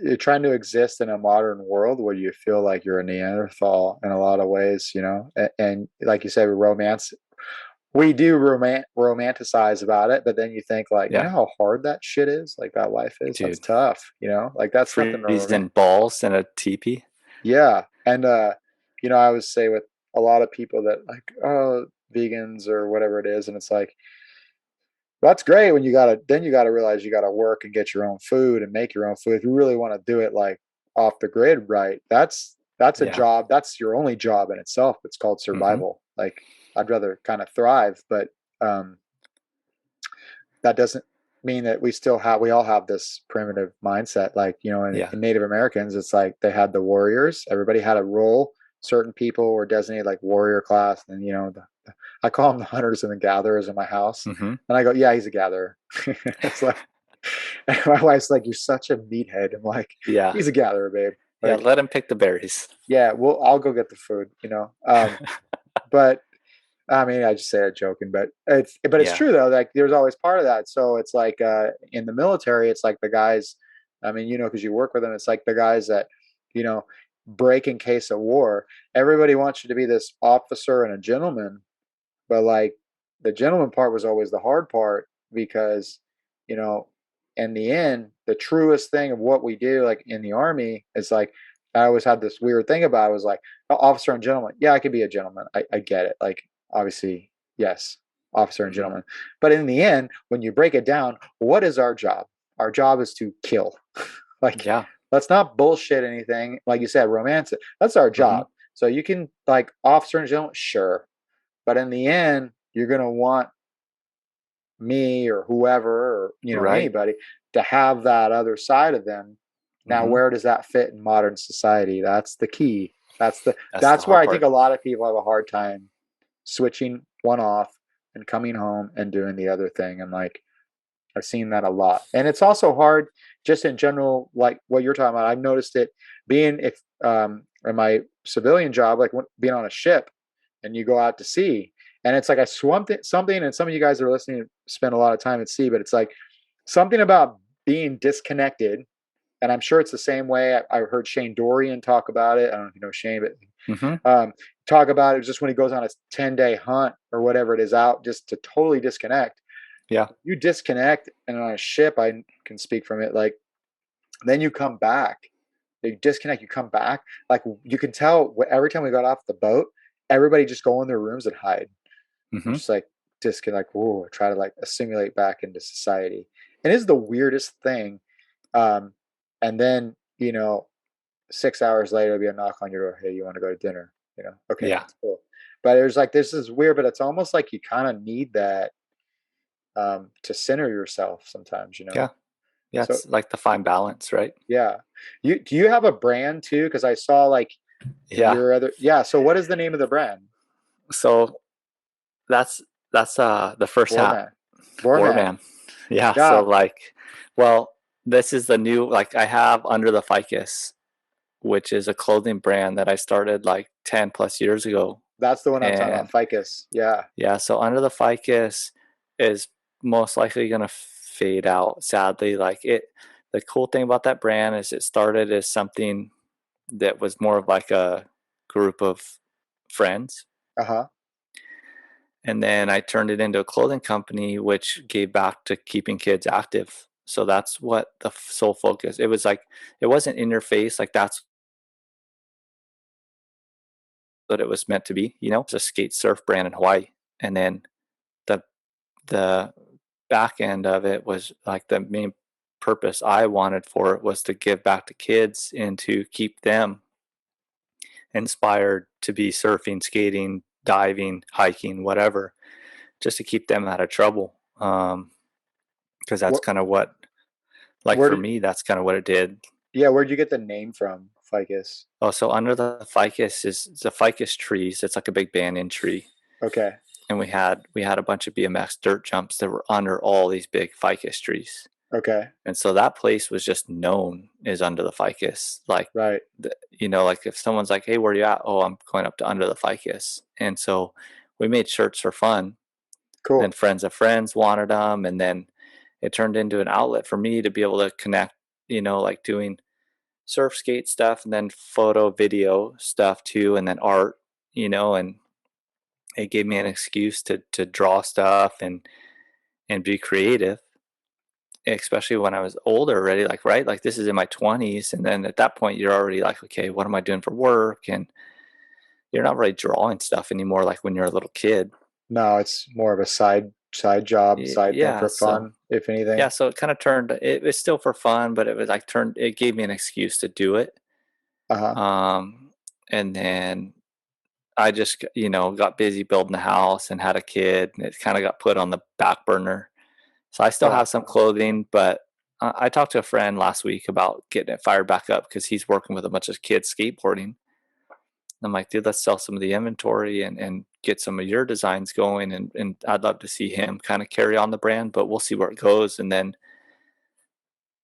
you're trying to exist in a modern world where you feel like you're a Neanderthal in a lot of ways. And like you said, we do romanticize about it, but then you think like, Yeah, how hard that shit is, like that life is. That's dude. tough. Like that's nothing to Freezing balls in a teepee. Yeah, and I always say with a lot of people that like, oh, vegans or whatever it is, and it's like that's great when you gotta realize you gotta work and get your own food and make your own food. If you really want to do it like off the grid, right? That's a Yeah. job. That's your only job in itself. It's called Mm-hmm. survival. Like I'd rather kind of thrive, but um, that doesn't mean that we all have this primitive mindset. Like, Yeah. in Native Americans, it's like they had the warriors. Everybody had a role. Certain people were designated like warrior class, and I call them the hunters and the gatherers in my house. Mm-hmm. And I go, yeah, he's a gatherer. It's like, and my wife's like, you're such a meathead. I'm like, Yeah. he's a gatherer, babe. Yeah. Like, Let him pick the berries. yeah, well, I'll go get the food. But I mean, I just say it joking, but it's Yeah. true though. Like, there's always part of that. So it's like in the military, it's like the guys. I mean, because you work with them, it's like the guys that you know break in case of war. Everybody wants you to be this officer and a gentleman, but like the gentleman part was always the hard part because you know in the end, the truest thing of what we do, like in the army, is like I always had this weird thing about it was like officer and gentleman. Yeah, I could be a gentleman. I get it. Like obviously, yes, officer and Mm-hmm. gentleman. But in the end, when you break it down, what is our job? Our job is to kill. Like, Yeah. let's not bullshit anything. Like you said, romance it. That's our Mm-hmm. job. So you can like officer and gentleman, sure. But in the end, you're gonna want me or whoever or Right. anybody to have that other side of them. Now, Mm-hmm. where does that fit in modern society? That's the key. That's the That's where hard I think part. a lot of people have a hard time switching one off and coming home and doing the other thing. And like I've seen that a lot. And it's also hard just in general, like what you're talking about. I've noticed it being in my civilian job, like being on a ship and you go out to sea And it's like I swamped it something, and some of you guys that are listening spend a lot of time at sea, but it's like something about being disconnected. And I'm sure it's the same way. I heard Shane Dorian talk about it. I don't know if you know Shane, Mm-hmm. but talk about it just when he goes on a 10-day hunt or whatever it is out, just to totally disconnect. Yeah. You disconnect, and on a ship, I can speak from it. Like then you come back, you disconnect, you come back. Like you can tell every time we got off the boat, everybody just go in their rooms and hide and Mm-hmm. just like disconnect. Whoa, try to like assimilate back into society. And it's the weirdest thing. Um, and then 6 hours later, it'll be a knock on your door. Hey, you want to go to dinner? Okay, Yeah. that's cool. But it was like this is weird, but it's almost like you kind of need that to center yourself sometimes. Yeah. Yeah. So It's like the fine balance, right? yeah, do you have a brand too? Because I saw like Yeah. your other yeah. So what is the name of the brand? So that's the first hat, Boarman. Boarman. Boardman. Yeah. So Yeah, like, well, this is the new, like I have Under the Ficus, which is a clothing brand that I started like 10 plus years ago. that's the one I'm talking about. And Ficus. Yeah. yeah, so Under the Ficus is most likely going to fade out, sadly. The cool thing about that brand is it started as something that was more of like a group of friends. Uh-huh. And then I turned it into a clothing company, which gave back to keeping kids active. So that's what the sole focus. It was like, it wasn't in your face. Like that's what it was meant to be. It's a skate surf brand in Hawaii. And then the the back end of it was like the main purpose I wanted for it was to give back to kids and to keep them inspired to be surfing, skating, diving, hiking, whatever, just to keep them out of trouble. Because that's What kind of what, like where for did me, that's kind of what it did. yeah, where'd you get the name from, Ficus? Oh, so Under the Ficus is the ficus trees. It's like a big banyan tree. Okay. And we had a bunch of BMX dirt jumps that were under all these big ficus trees. Okay. And so that place was just known as Under the Ficus. Like, Right. like if someone's like, hey, where are you at? Oh, I'm going up to Under the Ficus. And so we made shirts for fun. Then Cool. friends of friends wanted them. And then it turned into an outlet for me to be able to connect, like doing surf skate stuff and then photo, video stuff too. And then art, and it gave me an excuse to draw stuff and be creative, especially when I was older already, like, right? Like this is in my 20s. And then at that point, you're already like, okay, what am I doing for work? And you're not really drawing stuff anymore like when you're a little kid. No, it's more of a side job, side thing Yeah. for So, fun, if anything. yeah. So it kind of turned, it was still for fun, but it was like it gave me an excuse to do it. Uh-huh. Um, and then I just, got busy building a house and had a kid, and it kind of got put on the back burner. So I still Yeah. have some clothing, but I talked to a friend last week about getting it fired back up because he's working with a bunch of kids skateboarding. I'm like, dude, let's sell some of the inventory and get some of your designs going. And I'd love to see him kind of carry on the brand, but we'll see where it goes. And then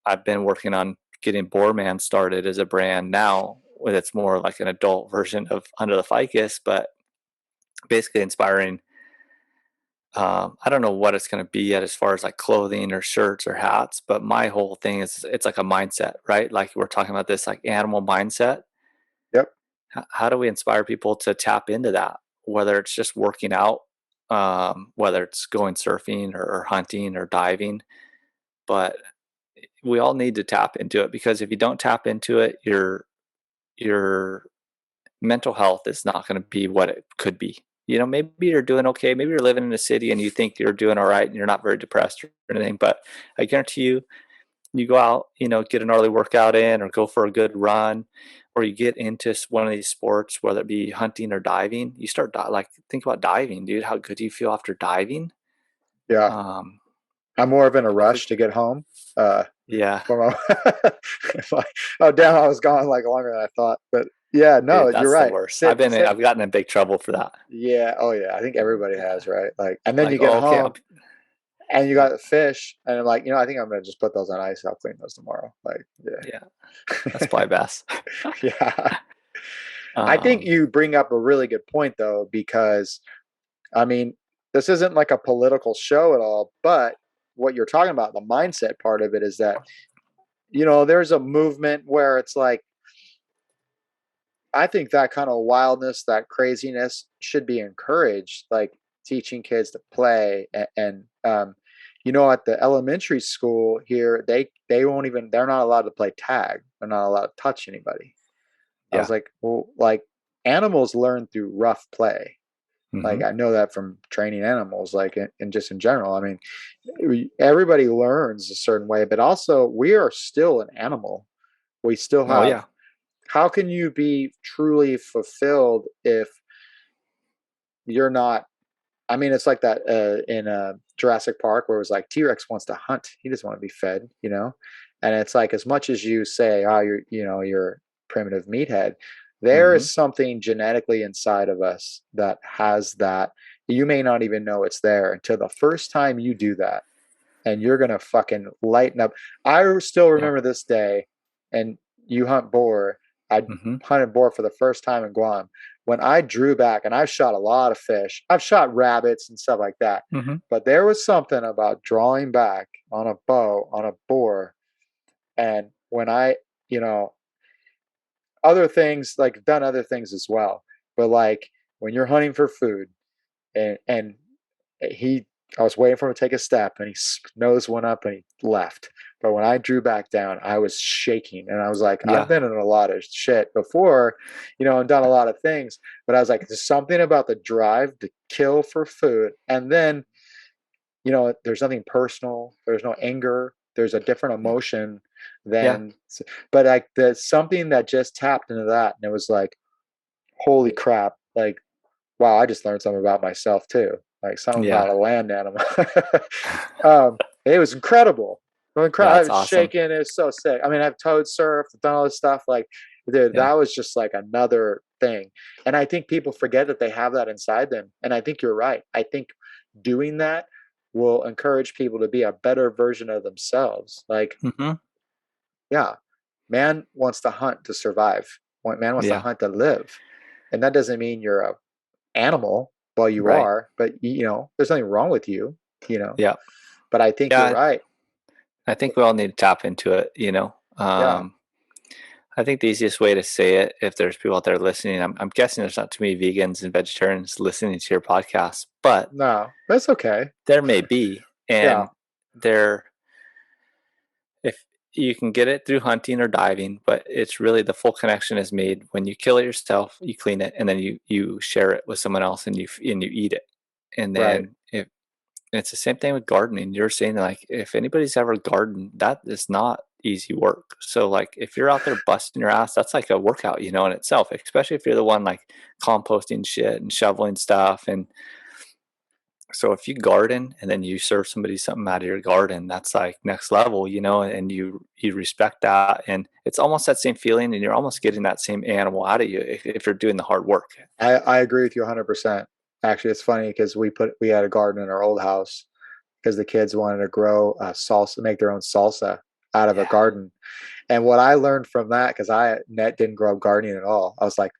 I've been working on getting Boreman started as a brand now, with it's more like an adult version of Under the Ficus, but basically inspiring. I don't know what it's going to be yet as far as like clothing or shirts or hats, but my whole thing is it's like a mindset, right? Like we're talking about this like animal mindset. Yep. How do we inspire people to tap into that? Whether it's just working out, whether it's going surfing or hunting or diving, but we all need to tap into it, because if you don't tap into it, your mental health is not going to be what it could be. Maybe you're doing okay. Maybe you're living in a city and you think you're doing all right and you're not very depressed or anything. But I guarantee you, you go out, get an early workout in or go for a good run, or you get into one of these sports, whether it be hunting or diving, you start like think about diving, dude. How good do you feel after diving? Yeah. Um, I'm more of in a if we, rush to get home. Uh yeah, from oh damn, I was gone like longer than I thought. But yeah, no, dude, you're that's the right. worst. I've gotten in big trouble for that. Yeah, oh yeah. I think everybody has, right? Like and then you Like, get oh, okay, home and you got the fish, and I'm like, I think I'm gonna just put those on ice. I'll clean those tomorrow. Like, yeah, that's yeah. probably best. Yeah. I think um, you bring up a really good point though, because I mean, this isn't like a political show at all, but what you're talking about, the mindset part of it is that, there's a movement where it's like, I think that kind of wildness, that craziness should be encouraged, like teaching kids to play at the elementary school here, they won't even they're not allowed to play tag. They're not allowed to touch anybody. I was Yeah. like, well, like animals learn through rough play. Like Hmm. I know that from training animals, like and just in general. I mean, everybody learns a certain way, but also we are still an animal. We still Oh have yeah. how can you be truly fulfilled if you're not? I mean, it's like that in Jurassic Park where it was like T-Rex wants to hunt. He doesn't want to be fed. And it's like as much as you say, oh, you're primitive meathead, there Hmm. is something genetically inside of us that has that. You may not even know it's there until the first time you do that, and you're gonna fucking lighten up. I still Yeah. remember this day, and you hunt boar. I Hmm. hunted boar for the first time in Guam. When I drew back, and I've shot a lot of fish, I've shot rabbits and stuff like that, Hmm. but there was something about drawing back on a bow on a boar, and when you know, other things like done other things as well, but like when you're hunting for food, and he I was waiting for him to take a step, and his nose went up and he left. But when I drew back down, I was shaking, and I was like, I've Yeah. been in a lot of shit before, and done a lot of things, but I was like, there's something about the drive to kill for food, and then there's nothing personal, there's no anger, there's a different emotion Yeah. than, but like there's something that just tapped into that, and it was like, holy crap, like wow, I just learned something about myself too. Like something about Yeah. a land animal. It was incredible. I That's was awesome. shaking. It was so sick. I mean, I've toad surfed, I've done all this stuff. Like, dude, Yeah. that was just like another thing. And I think people forget that they have that inside them. And I think you're right. I think doing that will encourage people to be a better version of themselves. Like, Hmm. yeah, man wants to hunt to survive. Man wants to Yeah. hunt to live. And that doesn't mean you're a well, you Right. are, but there's nothing wrong with Yeah. but I think you're Yeah. right. I think we all need to tap into it. Yeah. I think the easiest way to say it, if there's people out there listening, I'm guessing there's not too many vegans and vegetarians listening to your podcast, but No, that's okay. there may be. Yeah. And there, if you can get it through hunting or diving, but it's really the full connection is made when you kill it yourself, you clean it, and then you share it with someone else and you eat it. And Right. then if it's the same thing with gardening. You're saying like if anybody's ever gardened, that is not easy work. So like if you're out there busting your ass, that's like a workout, in itself, especially if you're the one like composting shit and shoveling stuff. And so if you garden and then you serve somebody something out of your garden, that's like next level, and you respect that. And it's almost that same feeling and you're almost getting that same animal out of you if you're doing the hard work. I agree with you 100%. Actually, it's funny because we had a garden in our old house because the kids wanted to grow salsa, make their own salsa out of a Yeah. garden. And what I learned from that, because I net didn't grow up gardening at all, I was like,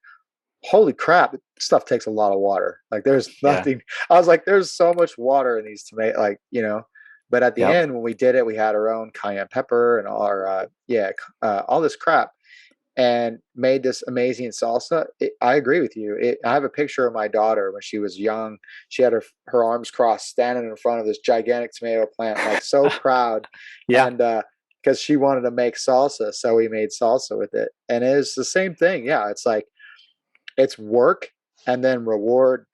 holy crap, stuff takes a lot of water. Like there's Yeah. nothing. I was like, there's so much water in these tomatoes, But at the Yep. end, when we did it, we had our own cayenne pepper and all our all this crap, and made this amazing salsa. I agree with you. I have a picture of my daughter when she was young. She had her arms crossed, standing in front of this gigantic tomato plant, like so proud, Yeah. and because she wanted to make salsa, so we made salsa with it, and it was the same thing. Yeah, it's like it's work and then reward,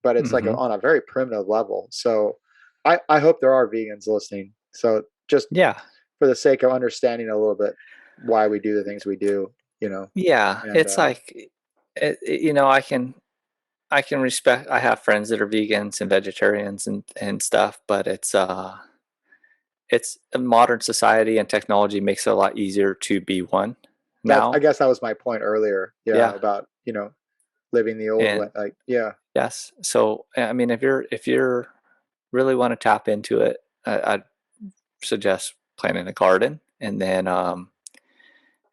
but it's like Hmm. on a very primitive level. So I hope there are vegans listening. So just Yeah. for the sake of understanding a little bit why we do the things we do, Yeah. and It's like, I can respect. I have friends that are vegans and vegetarians and stuff, but it's a modern society and technology makes it a lot easier to be one I now. guess that was my point earlier. Yeah, Yeah, about living the old way. and Like yeah, yes. So I mean, if you're really want to tap into it, I'd suggest planting a garden, and then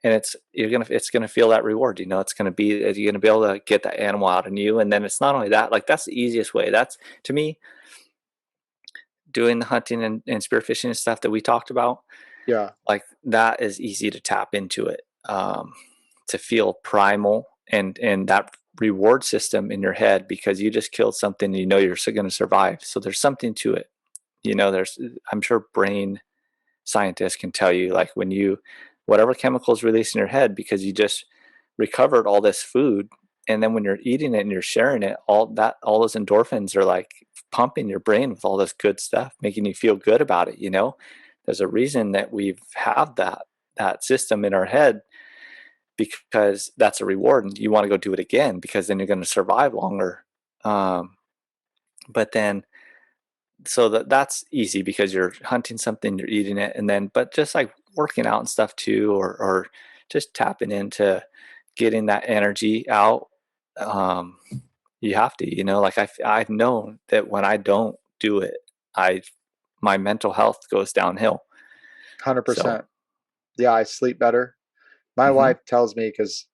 and it's gonna feel that reward. It's gonna be, you're gonna be able to get that animal out in you. And then it's not only that, like that's the easiest way. That's, to me, doing the hunting and spearfishing and stuff that we talked about, Yeah, like that is easy to tap into it, to feel primal and that reward system in your head, because you just killed something and you're going to survive. So there's something to it. There's, I'm sure brain scientists can tell you, like when you, whatever chemicals release in your head because you just recovered all this food, and then when you're eating it and you're sharing it, all those endorphins are like pumping your brain with all this good stuff, making you feel good about it. There's a reason that we've have that system in our head, because that's a reward and you want to go do it again because then you're going to survive longer. But then, so that's easy because you're hunting something, you're eating it, and then, but just like working out and stuff too, or just tapping into getting that energy out. um you have to, like I've known that when I don't do it, I my mental health goes downhill. So 100%. Yeah, I sleep better. My mhm, wife tells me, because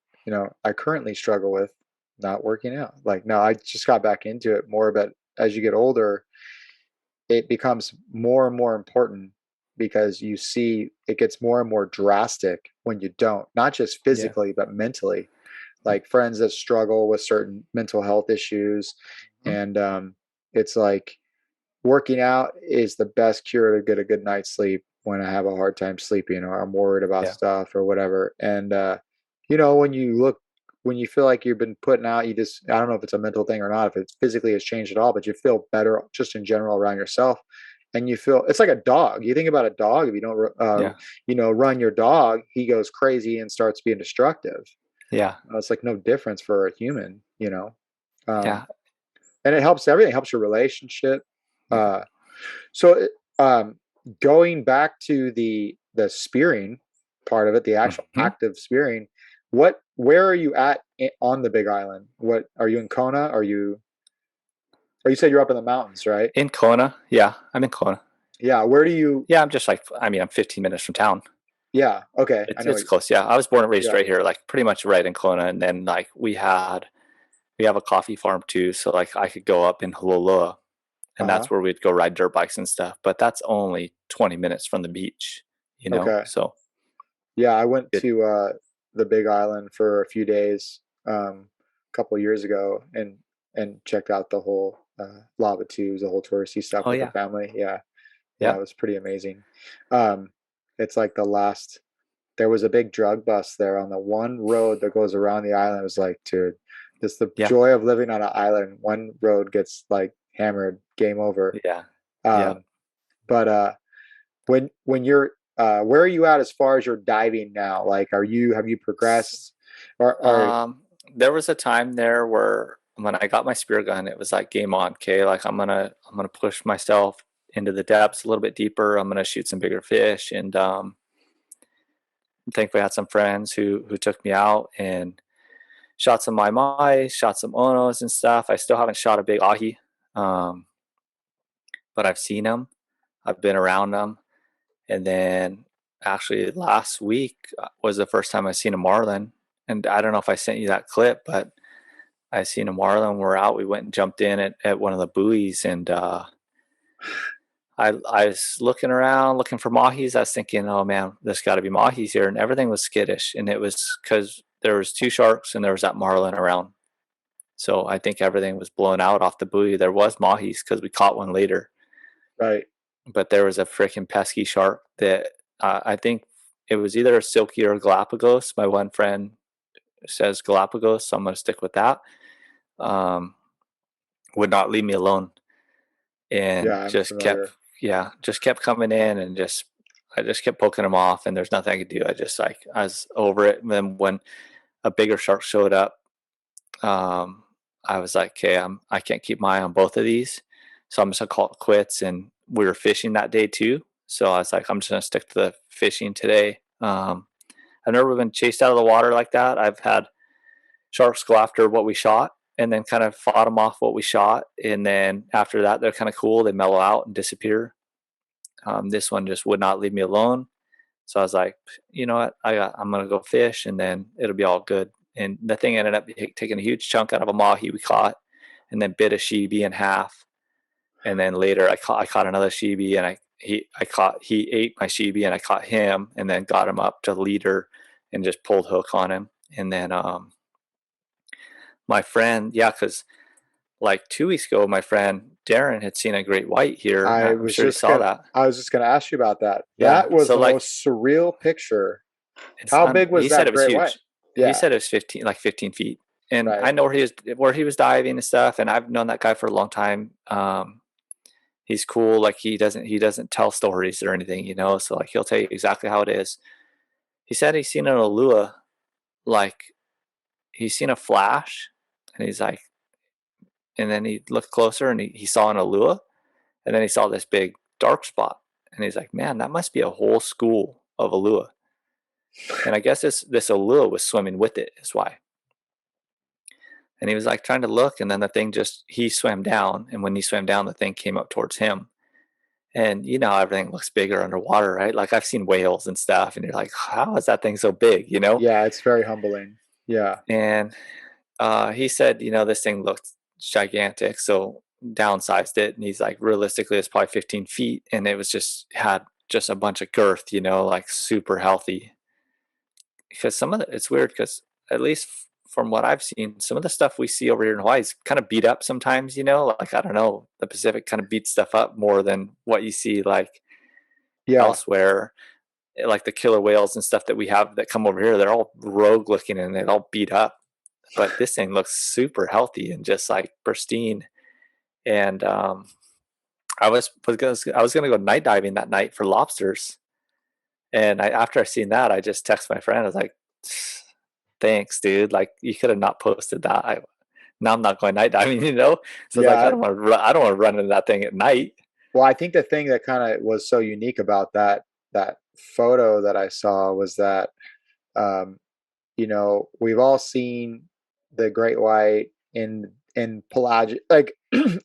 I currently struggle with not working out. Like, no, I just got back into it more, but as you get older, it becomes more and more important, because you see it gets more and more drastic when you don't, not just yeah, physically but mentally. Like friends that struggle with certain mental health issues, mhm, and it's like working out is the best cure to get a good night's sleep when I have a hard time sleeping, or I'm worried about yeah, stuff or whatever. And when you feel like you've been putting out, you just, I don't know if it's a mental thing or not, if it physically has changed at all, but you feel better just in general around yourself. And you feel it's like a dog. You think about a dog, if you don't yeah, run your dog, he goes crazy and starts being destructive. yeah, It's like no difference for a human. Um, yeah, and it helps everything. It helps your relationship. yeah. Uh, so, um, going back to the spearing part of it, the actual Mhm. active spearing, where are you at on the Big Island? What are you in Kona? Or you said you're up in the mountains, right? In Kona, yeah, I'm in Kona. Yeah. Where do you? Yeah, I'm just like, I mean, I'm 15 minutes from town. Yeah. Okay. I It's know. it's close. Yeah, I was born and raised Yeah. right here, like pretty much right in Kona, and then like we have a coffee farm too, so like I could go up in Hololoa, and Uh huh. that's where we'd go ride dirt bikes and stuff. But that's only 20 minutes from the beach, Okay. So Yeah. I went good. to the Big Island for a few days a couple years ago, and checked out the whole lava tubes, the whole touristy stuff Oh with the yeah, family. Yeah. Yeah, yeah, it was pretty amazing. Um, it's like there was a big drug bust there on the one road that goes around the island. It was like, dude, just the yeah, joy of living on an island. One road gets like hammered, game over. yeah, yeah. Um, but when you're where are you at as far as your diving now? Like, have you progressed? Or Um, there was a time there where when I got my spear gun, it was like game on. Okay, like I'm gonna push myself into the depths a little bit deeper. I'm gonna shoot some bigger fish, and thankfully I had some friends who took me out and shot some mai, shot some onos and stuff. I still haven't shot a big ahi, um, but I've seen them. I've been around them, and then actually last week was the first time I seen a marlin. And I don't know if I sent you that clip, but I seen a marlin. We're out. We went and jumped in at one of the buoys, and I was looking around looking for mahis. I was thinking, oh man, there's got to be mahis here, and everything was skittish, and it was because there was two sharks and there was that marlin around. So I think everything was blown out off the buoy. There was mahis because we caught one later, right? but there was a freaking pesky shark that I think it was either a silky or a Galapagos. My one friend says Galapagos, so I'm going to stick with that. Um, would not leave me alone, and Yeah, I'm just kept, familiar. yeah, just kept coming in, and just I just kept poking him off, and there's nothing I could do. I was over it. And then when a bigger shark showed up, um, I was like, okay, I can't keep my eye on both of these, so I'm just gonna call it quits. And we were fishing that day too, so I was like, I'm just gonna stick to the fishing today. I've never been chased out of the water like that. I've had sharks go after what we shot and then kind of fought them off what we shot, and then after that they're kind of cool. They mellow out and disappear. This one just would not leave me alone. So I was like, you know what, I'm gonna go fish, and then it'll be all good. And the thing ended up taking a huge chunk out of a mahi we caught, and then bit a sheebie in half. And then later I caught another sheebie, and he ate my sheebie, and I caught him, and then got him up to leader, and just pulled hook on him. And then my friend, yeah, because like 2 weeks ago, my friend Darren had seen a great white here. I'm sure he saw that. I was just gonna ask you about that. Yeah. That was So the like most surreal picture. How big was he said that it was great white? huge. He Yeah, said it was 15 feet. And right. I know where he was diving and stuff. And I've known that guy for a long time. He's cool. Like he doesn't tell stories or anything, you know? So like, he'll tell you exactly how it is. He said he's seen an Alua, like he's seen a flash, and he's like, and then he looked closer, and he saw an Alua, and then he saw this big dark spot, and he's like, man, that must be a whole school of Alua. And I guess this Alua was swimming with it, is why. And he was like trying to look, and then the thing he swam down, and when he swam down, the thing came up towards him. And you know how everything looks bigger underwater, right? Like I've seen whales and stuff, and you're like, how is that thing so big, you know? Yeah, it's very humbling. Yeah. And he said, you know, this thing looked gigantic, so downsized it, and he's like, realistically, it's probably 15 feet, and it was had just a bunch of girth, you know, like super healthy. Because it's weird because at least from what I've seen, some of the stuff we see over here in Hawaii is kind of beat up sometimes, you know, like I don't know, the Pacific kind of beats stuff up more than what you see like Yeah. elsewhere. Like the killer whales and stuff that we have that come over here, they're all rogue looking and they're all beat up. But this thing looks super healthy and just like pristine. And I was gonna go night diving that night for lobsters. And after I seen that, I just text my friend. I was like, "Thanks, dude. Like, you could have not posted that. Now I'm not going night diving, you know." So it's like Yeah. I don't want to run into that thing at night. Well, I think the thing that kind of was so unique about that photo that I saw was that um, we've all seen the great white in pelagic, like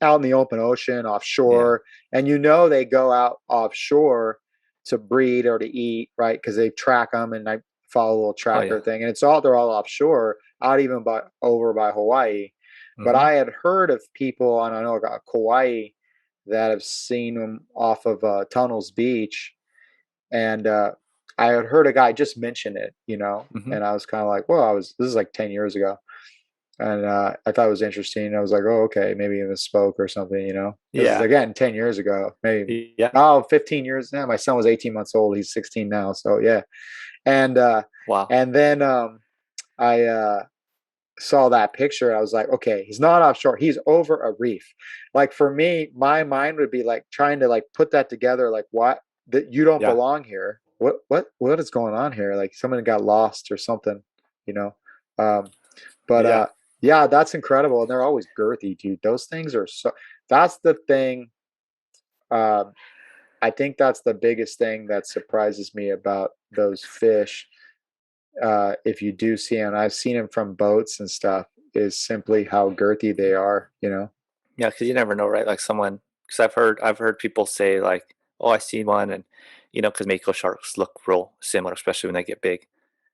out in the open ocean, Yeah. offshore, and they go out offshore to breed or to eat, right? Because they track them, and I follow a little Oh tracker yeah. thing, and they're all offshore, out even by over by Hawaii. But Mm-hmm. I had heard of people, and I know about Kauai, that have seen them off of Tunnels Beach, and I had heard a guy just mention it, Mm-hmm. and I was kind of like, well, this is like 10 years ago. And I thought it was interesting. I was like, oh, okay, maybe he misspoke or something, This is Yeah. again 10 years ago, maybe. Yeah. Oh, 15 years now. My son was 18 months old. He's 16 now. So yeah. And Wow. and then I saw that picture. I was like, okay, he's not offshore. He's over a reef. Like for me, my mind would be like trying to like put that together. Like what? That you don't Yeah. belong here. What is going on here? Like someone got lost or something, you know? Um, but Yeah. yeah, that's incredible. And they're always girthy, dude. Those things are that's the thing. Um, I think that's the biggest thing that surprises me about those fish. If you do see them, I've seen them from boats and stuff, is simply how girthy they are. Yeah. Because you never know, right? Like because I've heard people say like, "Oh, I see one," and you know, because mako sharks look real similar, especially when they get big.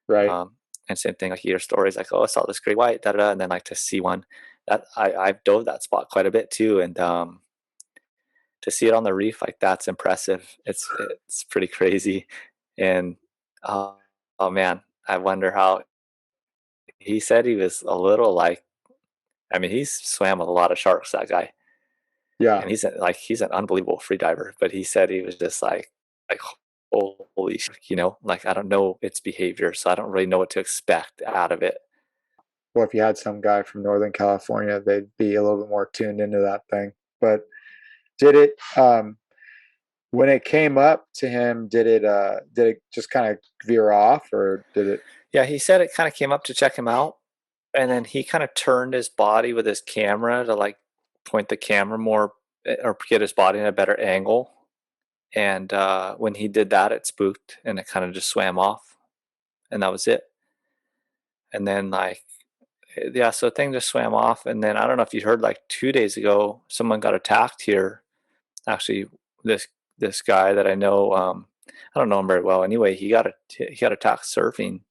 Right. Um, and same thing, like you hear stories like, "Oh, I saw this great white," da da, da, and then like to see one that I've dove that spot quite a bit too, and to see it on the reef, like that's impressive. It's pretty crazy, and oh, oh man, I wonder how he said he was a little like. I mean, he's swam with a lot of sharks, that guy, Yeah. and he's an unbelievable free diver. But he said he was just like holy, you know, like I don't know its behavior, so I don't really know what to expect out of it. Well, if you had some guy from Northern California, they'd be a little bit more tuned into that thing. But did it when it came up to him, did it just kind of veer off, or did it? Yeah, he said it kind of came up to check him out, and then he kind of turned his body with his camera to like point the camera more or get his body in a better angle. And when he did that, it spooked and it kind of just swam off, and that was it. And then like yeah, so the thing just swam off, and then I don't know if you heard like 2 days ago, someone got attacked here. Actually, this guy that I know. I don't know him very well. Anyway, he got attacked surfing,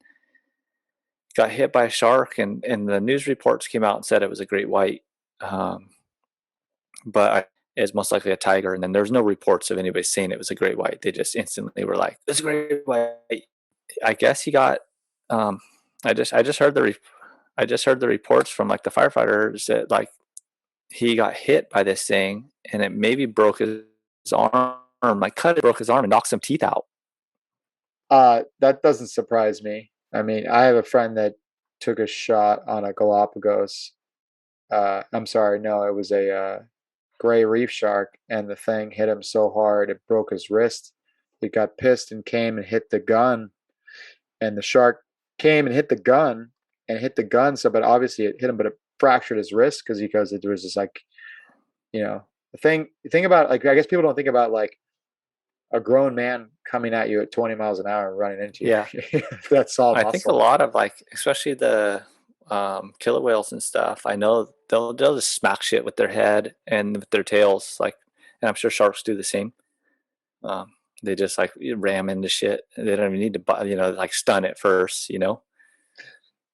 got hit by a shark, and the news reports came out and said it was a great white, um, but it's most likely a tiger. And then there's no reports of anybody saying it was a great white. They just instantly were like, "It's a great white." I guess he got. Um, I just heard I just heard the reports from like the firefighters that like he got hit by this thing and it maybe broke his arm, like cut it, broke his arm and knocked some teeth out. That doesn't surprise me. I mean, I have a friend that took a shot on a Galapagos. I'm sorry, no, it was a gray reef shark, and the thing hit him so hard it broke his wrist. He got pissed and came and hit the gun, and the shark came and hit the gun and hit the gun. So, but obviously it hit him, but it fractured his wrist because there was this like, the thing about like I guess people don't think about like a grown man coming at you at 20 miles an hour and running into Yeah. you. That's all I think a muscle. lot of like, especially the killer whales and stuff, I know they'll just smack shit with their head and with their tails, like, and I'm sure sharks do the same. Um, they just like ram into shit. They don't even need to, like stun it first, you know?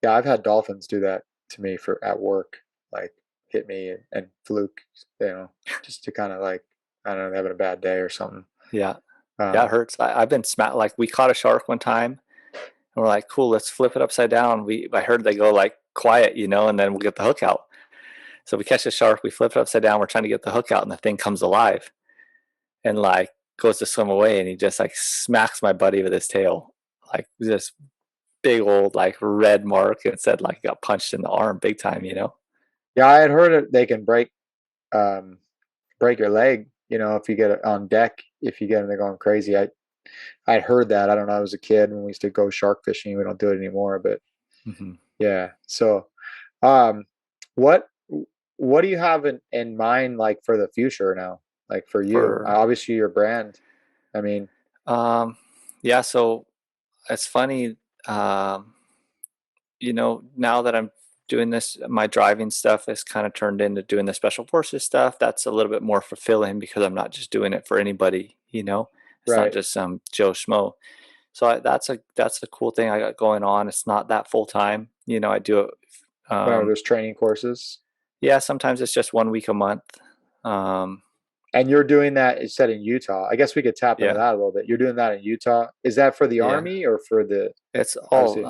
Yeah, I've had dolphins do that to me for at work, like hit me and fluke, just to kind of like, I don't know, having a bad day or something. Yeah. Yeah, it Um, hurts. I've been smacked. Like we caught a shark one time and we're like, cool, let's flip it upside down. I heard they go like quiet, and then we'll get the hook out. So we catch the shark, we flip it upside down, we're trying to get the hook out, and the thing comes alive and like goes to swim away, and he just like smacks my buddy with his tail, like this big old like red mark. It said like got punched in the arm big time. yeah, I had heard it. They can um, break your leg, if you get it on deck, if you get them, they're going crazy. I'd heard that. I don't know. I was a kid when we used to go shark fishing. We don't do it anymore, but Mm-hmm. yeah. So, um, what what do you have in mind like for the future now? Like for you, For obviously your brand. I mean, yeah, so it's funny. Now that I'm doing this, my driving stuff has kind of turned into doing the special forces stuff. That's a little bit more fulfilling because I'm not just doing it for anybody. It's not right. just some Joe Schmo. So that's a cool thing I got going on. It's not that full time. I do it. Whenever Um, there's training courses, yeah, sometimes it's just 1 week a month. Um, and you're doing that instead in Utah. I guess we could tap into yeah, that a little bit. You're doing that in Utah. Is that for the yeah. Army or for the It's obviously?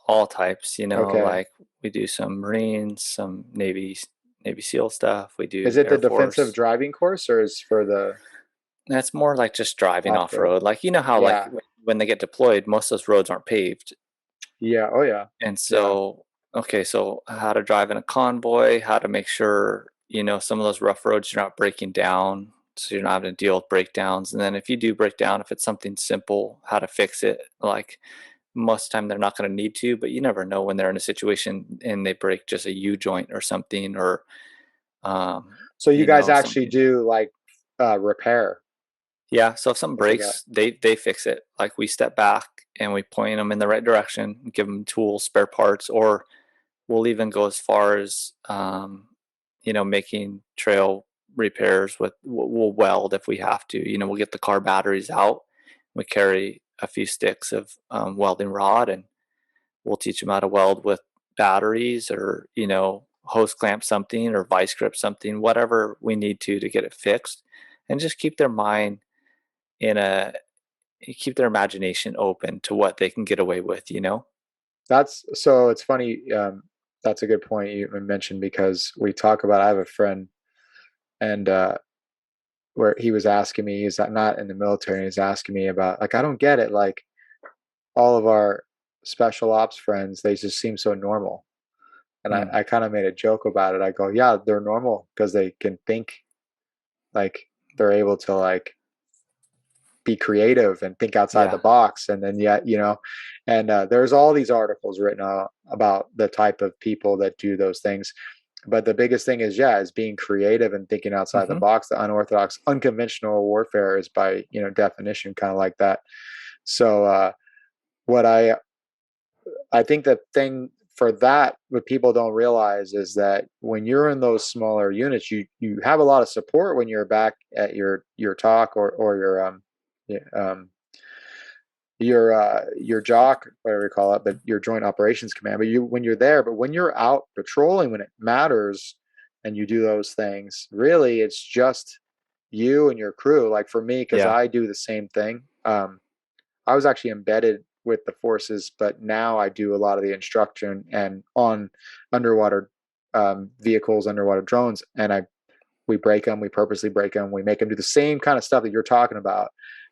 all types. Okay. Like we do some Marines, some Navy SEAL stuff. We Is do it the Air defensive Force. driving course or is for the That's more like just driving off off road? road. Like how like Yeah. when they get deployed, most of those roads aren't paved. Yeah. Oh yeah. And Yeah. so, okay, so how to drive in a convoy, how to make sure, some of those rough roads you're not breaking down, so you're not having to deal with breakdowns. And then if you do break down, if it's something simple, how to fix it. Like most of the time they're not going to need to, but you never know when they're in a situation and they break just a U joint or something, or So you guys actually something. do like repair Yeah, so if something stuff like that. breaks, they fix it. Like we step back and we point them in the right direction, give them tools, spare parts, or we'll even go as far as making trail repairs with we'll weld if we have to. We'll get the car batteries out. We carry a few sticks of welding rod, and we'll teach them how to weld with batteries, or hose clamp something or vice grip something, whatever we need to get it fixed, and just keep their mind in a keep their imagination open to what they can get away with. That's so it's funny. That's a good point you mentioned because we talk about. I have a friend, and where he was asking me, he's not in the military, and he's asking me about like I don't get it. Like all of our special ops friends, they just seem so normal, and I, Hmm. I kind of made a joke about it. I go, yeah, they're normal because they can think, like they're able to like be creative and think outside the Yeah. box, and then yet and there's all these articles written about the type of people that do those things, but the biggest thing is being creative and thinking outside the Hmm. box. The unorthodox unconventional warfare is by definition kind of like that. So what I think the thing for that what people don't realize is that when you're in those smaller units, you have a lot of support when you're back at your talk or your yeah, your jock, whatever you call it, but your joint operations command. But you when you're there, but when you're out patrolling, when it matters, and you do those things, really, it's just you and your crew. Like for me, because Yeah. I do the same thing. I was actually embedded with the forces, but now I do a lot of the instruction and on underwater vehicles, underwater drones, and I we break them, we purposely break them, we make them do the same kind of stuff that you're talking about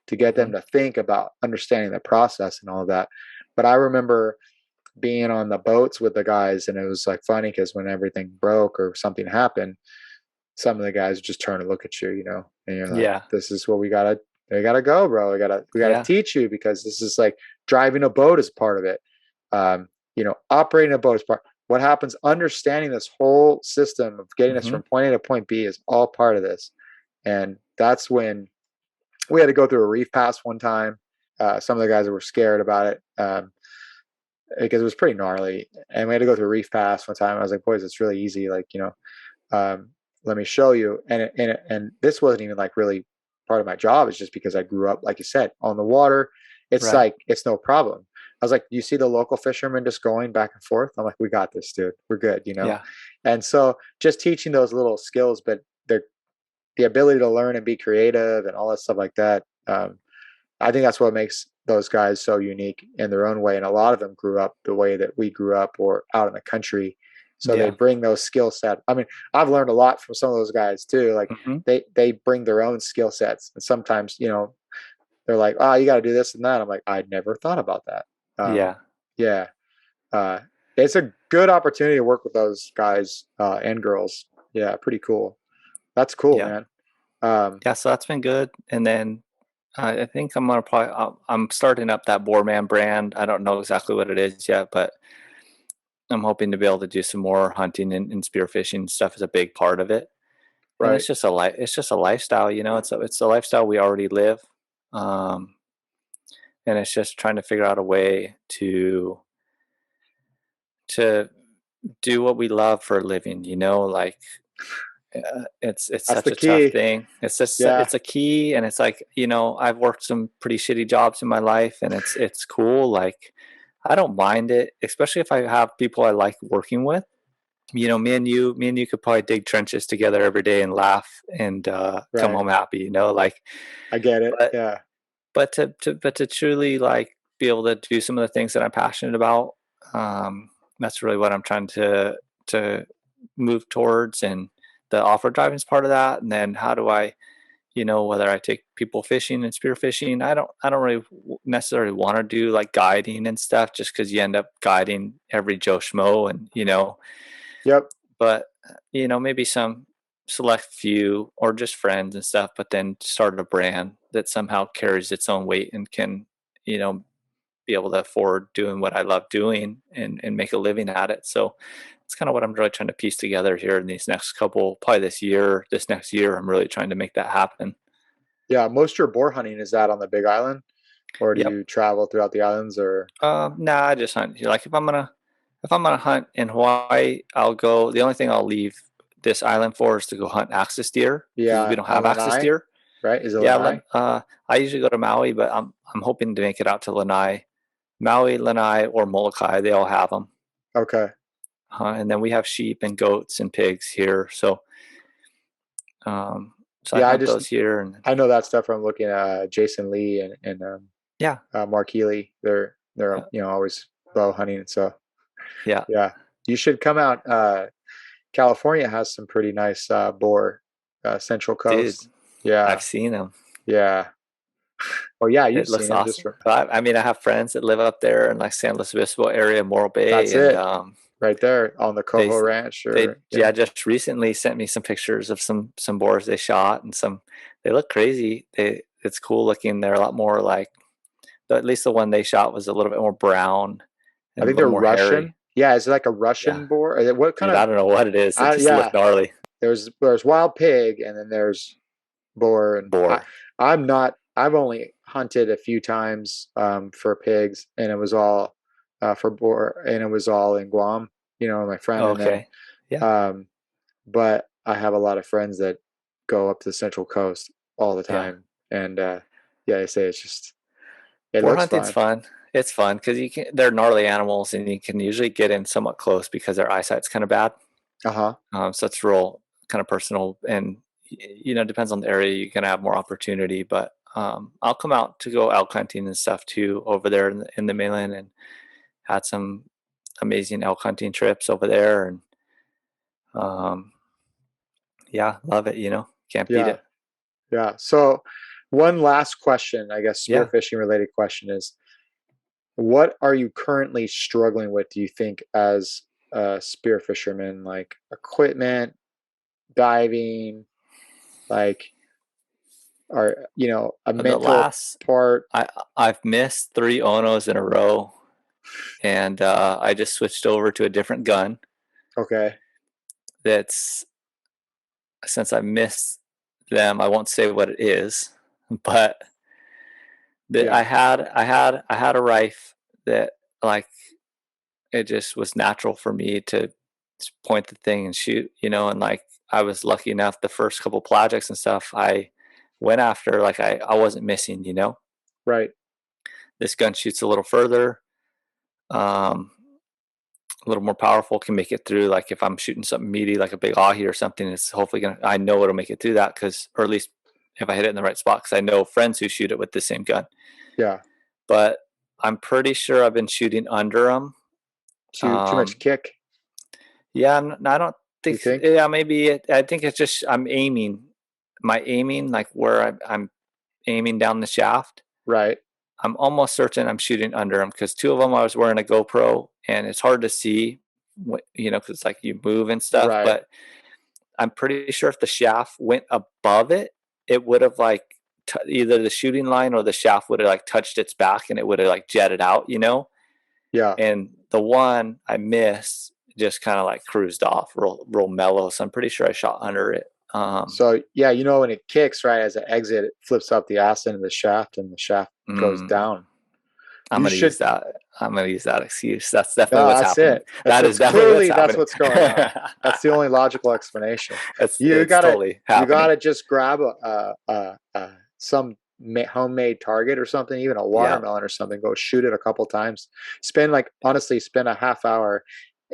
to get Hmm. them to think about understanding the process and all of that. But I remember being on the boats with the guys, and it was like funny because when everything broke or something happened, some of the guys just turn and look at you, and you're like, Yeah. this is what we gotta go, bro. We gotta Yeah. teach you, because this is like driving a boat is part of it. Um, operating a boat is part. What happens, understanding this whole system of getting us Hmm. from point A to point B is all part of this. And that's when we had to go through a reef pass one time. Some of the guys were scared about it, because it was pretty gnarly. And we had to go through a reef pass one time. I was like, boys, it's really easy. Like, um, let me show you. And this wasn't even like really part of my job. It's just because I grew up, like you said, on the water. It's Right. like, it's no problem. I was like, you see the local fishermen just going back and forth? I'm like, we got this, dude. We're good. Yeah. And so just teaching those little skills, but the ability to learn and be creative and all that stuff like that. I think that's what makes those guys so unique in their own way. And a lot of them grew up the way that we grew up or out in the country. So they Yeah. bring those skill sets. I mean, I've learned a lot from some of those guys too. Like Hmm. they bring their own skill sets. And sometimes, they're like, oh, you got to do this and that. I'm like, I never thought about that. Yeah. Yeah. Uh, it's a good opportunity to work with those guys and girls. Yeah. Pretty cool. That's cool, Yeah. man. Um, Yeah. So that's been good. And then I think I'm gonna probably I'm starting up that Boreman brand. I don't know exactly what it is yet, but I'm hoping to be able to do some more hunting and spearfishing stuff is a big part of it. And right. it's just a lifestyle, it's a lifestyle we already live. Um, and it's just trying to figure out a way to do what we love for a living, like it's That's such the a tough key. thing. It's just Yeah. it's a key, and it's like I've worked some pretty shitty jobs in my life, and it's cool. Like I don't mind it, especially if I have people I like working with. Me and you could probably dig trenches together every day and laugh and come Right. home happy. Like, I get it. but Yeah. but to truly like be able to do some of the things that I'm passionate about, that's really what I'm trying to move towards. And the off-road driving is part of that. And then how do I, whether I take people fishing and spearfishing, I don't really necessarily want to do like guiding and stuff, just because you end up guiding every Joe Schmo, and Yep. but maybe some select few or just friends and stuff, but then start a brand that somehow carries its own weight and can you know be able to afford doing what I love doing and make a living at it. So it's kind of what I'm really trying to piece together here in these next couple, probably this next year. I'm really trying to make that happen. Yeah. Most of your boar hunting, is that on the Big Island, or do Yep. you travel throughout the islands? Or Nah, I just hunt. Like if I'm gonna hunt in Hawaii, I'll go. The only thing I'll leave this island for is to go hunt axis deer because we yeah, don't on have axis Lanai, deer. right? Is it Yeah, Lanai? I usually go to Maui, but I'm hoping to make it out to Lanai, Maui, Lanai, or Molokai. They all have them. Okay. And then we have sheep and goats and pigs here. So I Yeah, hunt those here, and I know that stuff from looking at Jason Lee yeah, Mark Healy. They're yeah, always bow hunting. So yeah, yeah, you should come out. California has some pretty nice boar. Central dude, Coast. Yeah, I've seen them. yeah. Well, yeah, you've It seen looks them just awesome. from. But I mean, I have friends that live up there in like San Luis Obispo area, Morro Bay, That's and it, right there on the they Coho Ranch, they or yeah. yeah just recently sent me some pictures of some boars they shot, and some they look crazy. It's cool looking. They're a lot more like at least the one they shot was a little bit more brown I and a think they're little more hairy. Russian. Yeah, is it like a Yeah, Russian boar? What kind dude, of? I don't know what it is. It just Yeah, looked gnarly. there's wild pig, and then there's boar, and Boar. I'm not. I've only hunted a few times for pigs, and it was all for boar, and it was all in Guam. My friend and them. Okay. Yeah. Um, but I have a lot of friends that go up to the Central Coast all the Yeah. time, and yeah, they say it's just It Boar looks hunting's fun. fun. It's fun because they're gnarly animals and you can usually get in somewhat close because their eyesight's kind of bad. Uh-huh. So it's real kind of personal and depends on the area. You can have more opportunity, but I'll come out to go elk hunting and stuff too over there in the mainland, and had some amazing elk hunting trips over there, and um, yeah, love it. Can't beat Yeah. it. Yeah. So one last question, I guess, Yeah, spearfishing related question is, what are you currently struggling with, do you think, as a spear fisherman? Like equipment, diving, like, or, a the mental last part? I've missed 3 Onos in a row, and I just switched over to a different gun. Okay. That's since I missed them. I won't say what it is, but I Yeah. had a rife that, like, it just was natural for me to point the thing and shoot, and like I was lucky enough the first couple projects and stuff I went after, like I wasn't missing. Right. This gun shoots a little further, um, a little more powerful, can make it through. Like if I'm shooting something meaty, like a big ahi or something, it's hopefully I know it'll make it through that, or at least if I hit it in the right spot, because I know friends who shoot it with the same gun. Yeah. But I'm pretty sure I've been shooting under them. Too much kick, Yeah, I don't you think. think? Yeah, maybe. I think it's just I'm aiming. My aiming, like where I'm aiming down the shaft. Right. I'm almost certain I'm shooting under them, because two of them I was wearing a GoPro and it's hard to see, because it's like you move and stuff. Right. But I'm pretty sure if the shaft went above it, it would have like either the shooting line or the shaft would have like touched its back and it would have like jetted out. Yeah. And the one I missed just kind of like cruised off real mellow. So I'm pretty sure I shot under it. So yeah, when it kicks right as an exit, it flips up the ass end of the shaft, and the shaft goes mm, down. I'm You gonna use should. that. I'm gonna use that excuse. That's definitely No, what's that's happening. it. That's That is what's definitely what's clearly that's happening. what's going on. That's the only logical explanation. You It's gotta totally you happening. gotta just grab some homemade target or something, even a Yeah. watermelon or something. Go shoot it a couple times. Spend a half hour,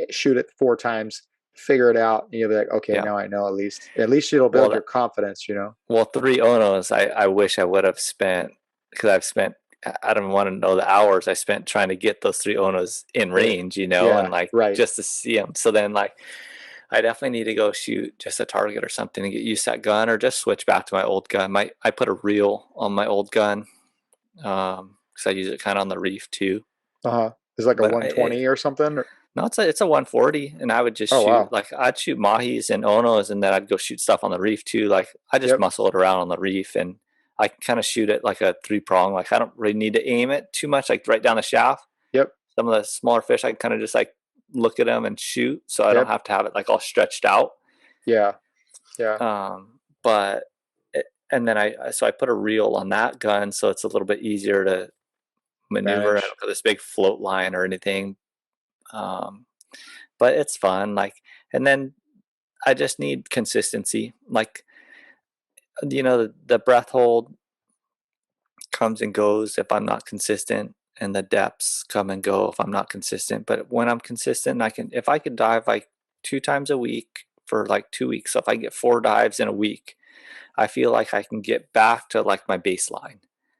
shoot it 4 times, figure it out, and you'll be like, okay, Yeah. now I know. At least it'll Well, build your confidence. well, 3 Onos. I wish I would have spent, because I've spent. I don't want to know the hours I spent trying to get those 3 Onos in The range, Yeah, and like right. just to see them. So then, like, I definitely need to go shoot just a target or something and get used to that gun, or just switch back to my old gun. I put a reel on my old gun, because I use it kind of on the reef too. Uh-huh. It's like a But 120 or something. no, it's a 140, and I would just Oh shoot, wow. like I'd shoot mahis and onos, and then I'd go shoot stuff on the reef too. Like I just Yep. muscle it around on the reef, and I can kind of shoot it like a 3 prong. Like I don't really need to aim it too much, like right down the shaft. Yep. Some of the smaller fish, I can kind of just like look at them and shoot, so I don't Yep. have to have it like all stretched out. Yeah. Yeah. But and then I put a reel on that gun, so it's a little bit easier to maneuver. I Manage. don't got this big float line or anything. Um, but it's fun. Like, and then I just need consistency. Like, the breath hold comes and goes if I'm not consistent, and the depths come and go if I'm not consistent. But when I'm consistent, if I could dive like 2 times a week for like 2 weeks. So if I get 4 dives in a week, I feel like I can get back to like my baseline.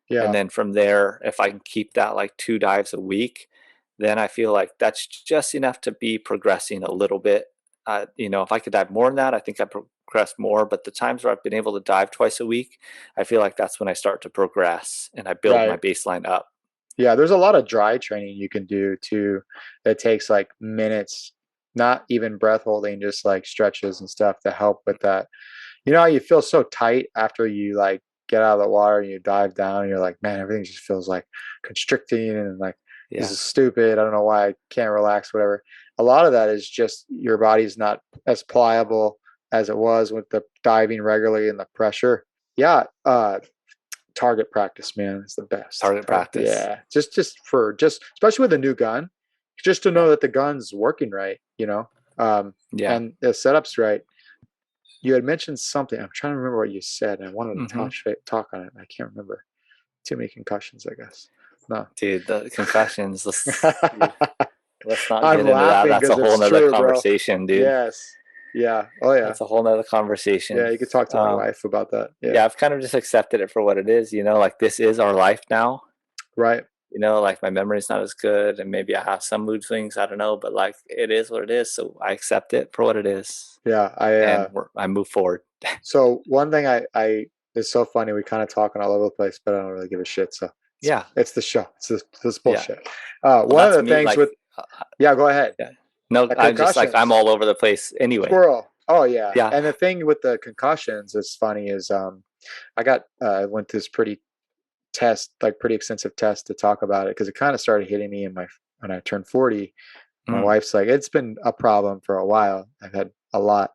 And Yeah. then from there, if I can keep that like 2 dives a week, then I feel like that's just enough to be progressing a little bit. If I could dive more than that, I think I progress more. But the times where I've been able to dive twice a week, I feel like that's when I start to progress and I build my Right. baseline up. Yeah, there's a lot of dry training you can do too that takes like minutes, not even breath holding, just like stretches and stuff to help with that. You know how you feel so tight after you like get out of the water and you dive down and you're like, man, everything just feels like constricting and like this Yeah. is stupid. I don't know why I can't relax, whatever. A lot of that is just your body's not as pliable as it was with the diving regularly and the pressure. Yeah, target practice, man, is the best. Target practice. Yeah, just especially with a new gun, just to know Yeah. that the gun's working right, Yeah. and the setup's right. You had mentioned something. I'm trying to remember what you said, and I wanted to Hmm. talk on it. I can't remember. Too many concussions, I guess. No. Dude, the concussions. Let's not I'm get into that. laughing That's a because whole it's nother true, bro. conversation, dude. Yes. Yeah. Oh yeah. That's a whole nother Yeah. conversation. You could talk to my wife about that. Yeah. Yeah, I've kind of just accepted it for what it is, like this is our life now. Right. Like my memory's not as good and maybe I have some mood swings, I don't know, but like it is what it is. So I accept it for what it is Yeah. and I mmove forward. So one thing I it's so funny. We kind of talking all over the place, but I don't really give a shit. So Yeah. it's the show. It's this Yeah. bullshit. Well, One of that's the me. things with Uh, yeah, go ahead. yeah. No, I'm just like, I'm Concussions, all over the place anyway. squirrel. Oh yeah. Yeah. And the thing with the concussions that's funny is I got went to this pretty extensive test to talk about it because it kind of started hitting me in my when I turned 40. My Mm, wife's like, it's been a problem for a while. I've had a lot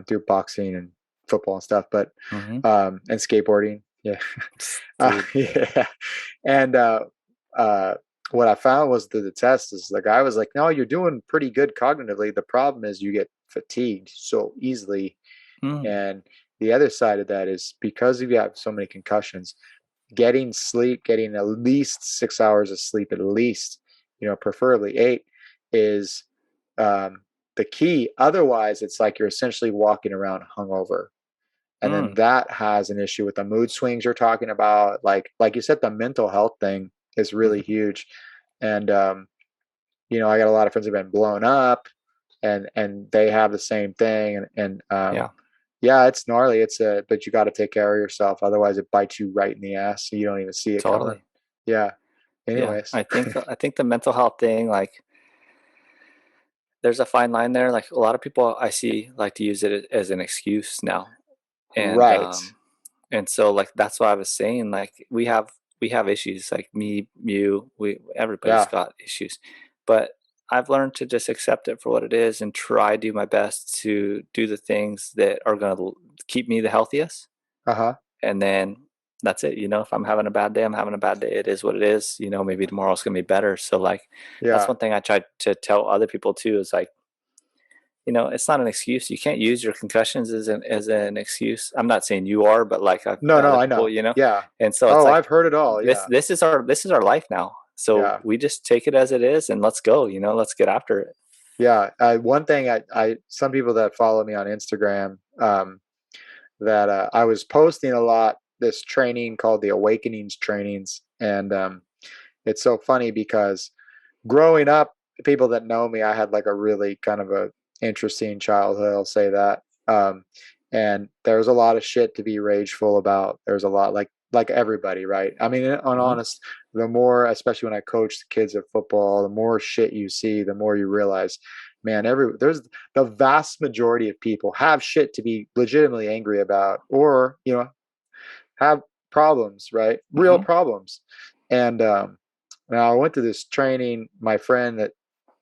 through boxing and football and stuff, but hmm. and skateboarding. Yeah. Dude. Yeah. And uh, what I found was the test is the guy was like, no, you're doing pretty good cognitively. The problem is you get fatigued so easily. Mm, And the other side of that is because you have so many concussions, getting sleep, getting at least 6 hours of sleep, at least, preferably 8, is the key. Otherwise, it's like you're essentially walking around hungover. And then mm, that has an issue with the mood swings you're talking about. Like you said, the mental health thing is really hmm. huge. And I got a lot of friends who've been blown up and they have the same thing. And Yeah, yeah, it's gnarly. But you got to take care of yourself. Otherwise it bites you right in the ass. So you don't even see it coming. totally. Yeah. Yeah. Anyways. I think the mental health thing, like there's a fine line there. Like a lot of people I see like to use it as an excuse now. And Right. and so like that's what I was saying. Like we have issues. Like me, you, everybody's Yeah. got issues. But I've learned to just accept it for what it is and try do my best to do the things that are gonna keep me the healthiest. Uh-huh. And then that's it. If I'm having a bad day, I'm having a bad day. It is what it is. Maybe tomorrow's gonna be better. So like that's Yeah. one thing I try to tell other people too is like, it's not an excuse. You can't use your concussions as an excuse. I'm not saying you are, but like No, no, other I people, know. Yeah. and so it's Oh, like I've heard it all. this Yeah. this is our life now. So Yeah. we just take it as it is and let's go. Let's get after it. Yeah. One thing some people that follow me on Instagram, that I was posting a lot this training called the Awakenings trainings. And it's so funny because growing up, people that know me, I had like a really kind of a interesting childhood, I'll say that. And there was a lot of shit to be rageful about. There's a lot like everybody, right? I mean, on Hmm. honest, the more, especially when I coach the kids at football, the more shit you see, the more you realize, man, there's the vast majority of people have shit to be legitimately angry about, or have problems, right? Real Hmm. problems. And now I went to this training. My friend that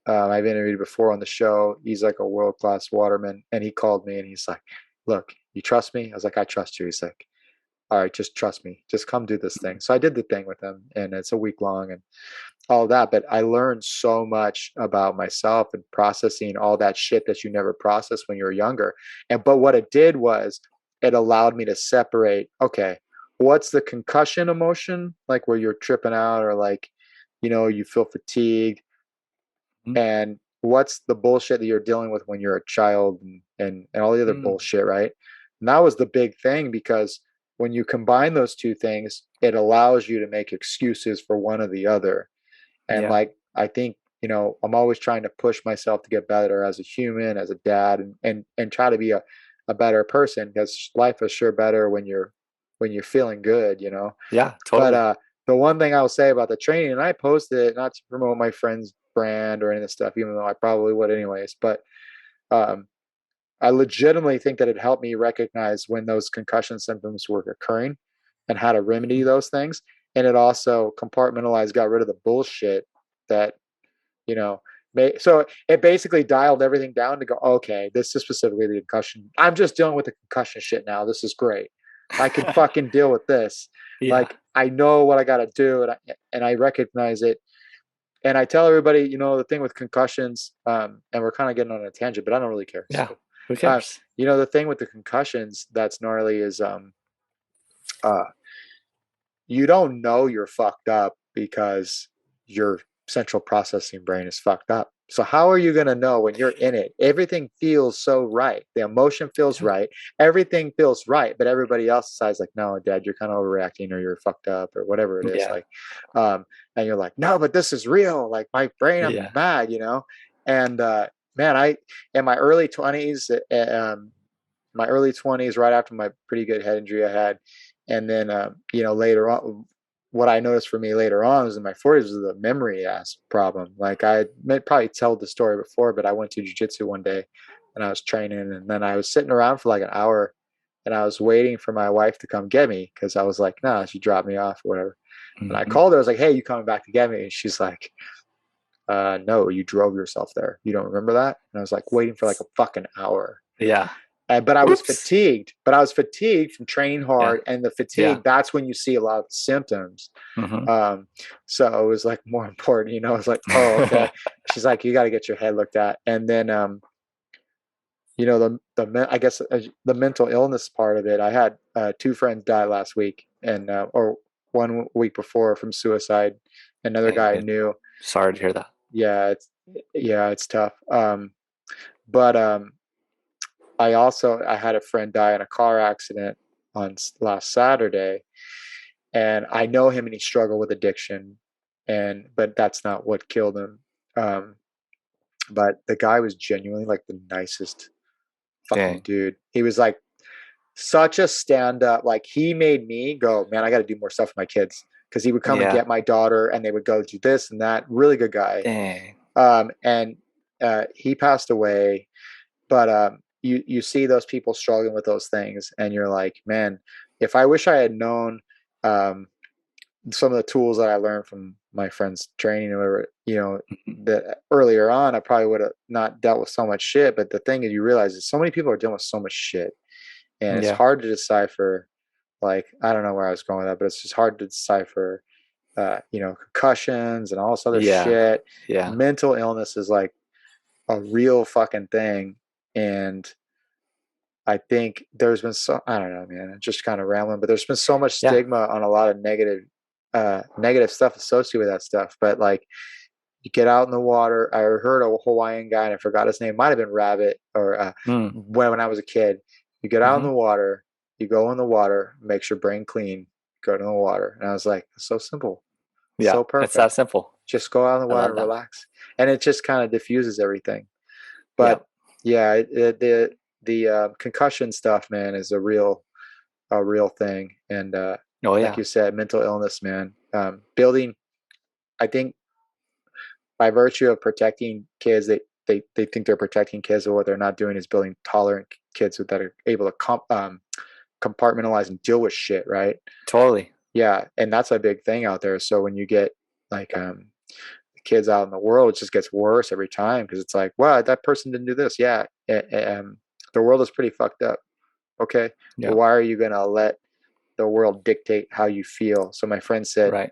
I've interviewed before on the show, he's like a world class waterman, and he called me and he's like, "Look, you trust me?" I was like, "I trust you." He's like, "All right, just trust me. Just come do this thing." So I did the thing with him, and it's a week long and all that. But I learned so much about myself and processing all that shit that you never processed when you were younger. But what it did was it allowed me to separate. Okay, what's the concussion emotion, like where you're tripping out or like, you feel fatigued, and what's the bullshit that you're dealing with when you're a child and all the other Hmm. bullshit, right? And that was the big thing because when you combine those two things, it allows you to make excuses for one or the other. And Yeah. like I think, I'm always trying to push myself to get better as a human, as a dad, and try to be a better person because life is sure better when you're feeling good. Yeah. But Totally. the one thing I'll say about the training, and I posted it not to promote my friend's brand or any of this stuff, even though I probably would anyways, but um, I legitimately think that it helped me recognize when those concussion symptoms were occurring and how to remedy Mhm. those things. And it also compartmentalized, got rid of the bullshit that, you know, so it basically dialed everything down to go, okay, this is specifically the concussion. I'm just dealing with the concussion shit now. This is great. I can fucking deal with this. Yeah. Like I know what I got to do, and I recognize it. And I tell everybody, the thing with concussions, and we're kind of getting on a tangent, but I don't really care. Yeah. So, Who cares? the thing with the concussions that's gnarly is, uh, you don't know you're fucked up because your central processing brain is fucked up. So how are you going to know when you're in it? Everything feels so right. The emotion feels right. Everything feels right, but everybody else decides like, no, Dad, you're kind of overreacting, or you're fucked up, or whatever it is. Yeah. Like, and you're like, no, but this is real. Like my brain, I'm Yeah. mad, you know. And man, I in my early 20s, right after my pretty good head injury I had, and then later on, what I noticed for me later on was in my 40s was the memory ass problem. Like I may probably told the story before, but I went to jiu-jitsu one day and I was training, and then I was sitting around for like an hour, and I was waiting for my wife to come get me because I was like, nah, she dropped me off or whatever. And I called her, I was like, hey, you coming back to get me? And she's like, no, you drove yourself there. You don't remember that? And I was like waiting for like a fucking hour. Yeah. But I was Whoops. fatigued. But I was fatigued from training Yeah. hard, and the Yeah. fatigue, that's when you see a lot of symptoms. Mm-hmm. So it was like more important, I was like, oh, okay. She's like, you got to get your head looked at. And then, I guess the mental illness part of it, I had two friends die last week, and or 1 week before from suicide. Another guy I knew. Sorry to hear that. Yeah, it's tough. But I had a friend die in a car accident on last Saturday, and I know him, and he struggled with addiction, but that's not what killed him. But the guy was genuinely like the nicest fucking dude. He was like such a stand up. Like he made me go, man, I got to do more stuff with my kids, because he would come and get my daughter, and they would go do this and that. Really good guy. Dang. And he passed away, but you see those people struggling with those things, and you're like, man, if I wish I had known some of the tools that I learned from my friends training or that earlier on, I probably would have not dealt with so much shit. But the thing is, you realize that so many people are dealing with so much shit, and it's hard to decipher. Like, I don't know where I was going with that, but it's just hard to decipher concussions and all this other shit. Yeah. Mental illness is like a real fucking thing. And I think there's been I don't know, man, I'm just kind of rambling, but there's been so much stigma on a lot of negative stuff associated with that stuff. But like, you get out in the water. I heard a Hawaiian guy, and I forgot his name. Might have been Rabbit, or when I was a kid. You get out in the water, you go in the water, makes your brain clean, go to the water. And I was like, it's so simple. Yeah, so perfect. It's that simple. Just go out in the water and relax. And it just kind of diffuses everything. But the concussion stuff, man, is a real thing. And like you said, mental illness, man. Building, I think, by virtue of protecting kids, they think they're protecting kids, but what they're not doing is building tolerant kids that are able to compartmentalize and deal with shit, right? Totally. Yeah, and that's a big thing out there. So when you get like kids out in the world, it just gets worse every time, because it's like, wow, that person didn't do this. Yeah, the world is pretty fucked up. Okay, but why are you gonna let the world dictate how you feel? So my friend said, right.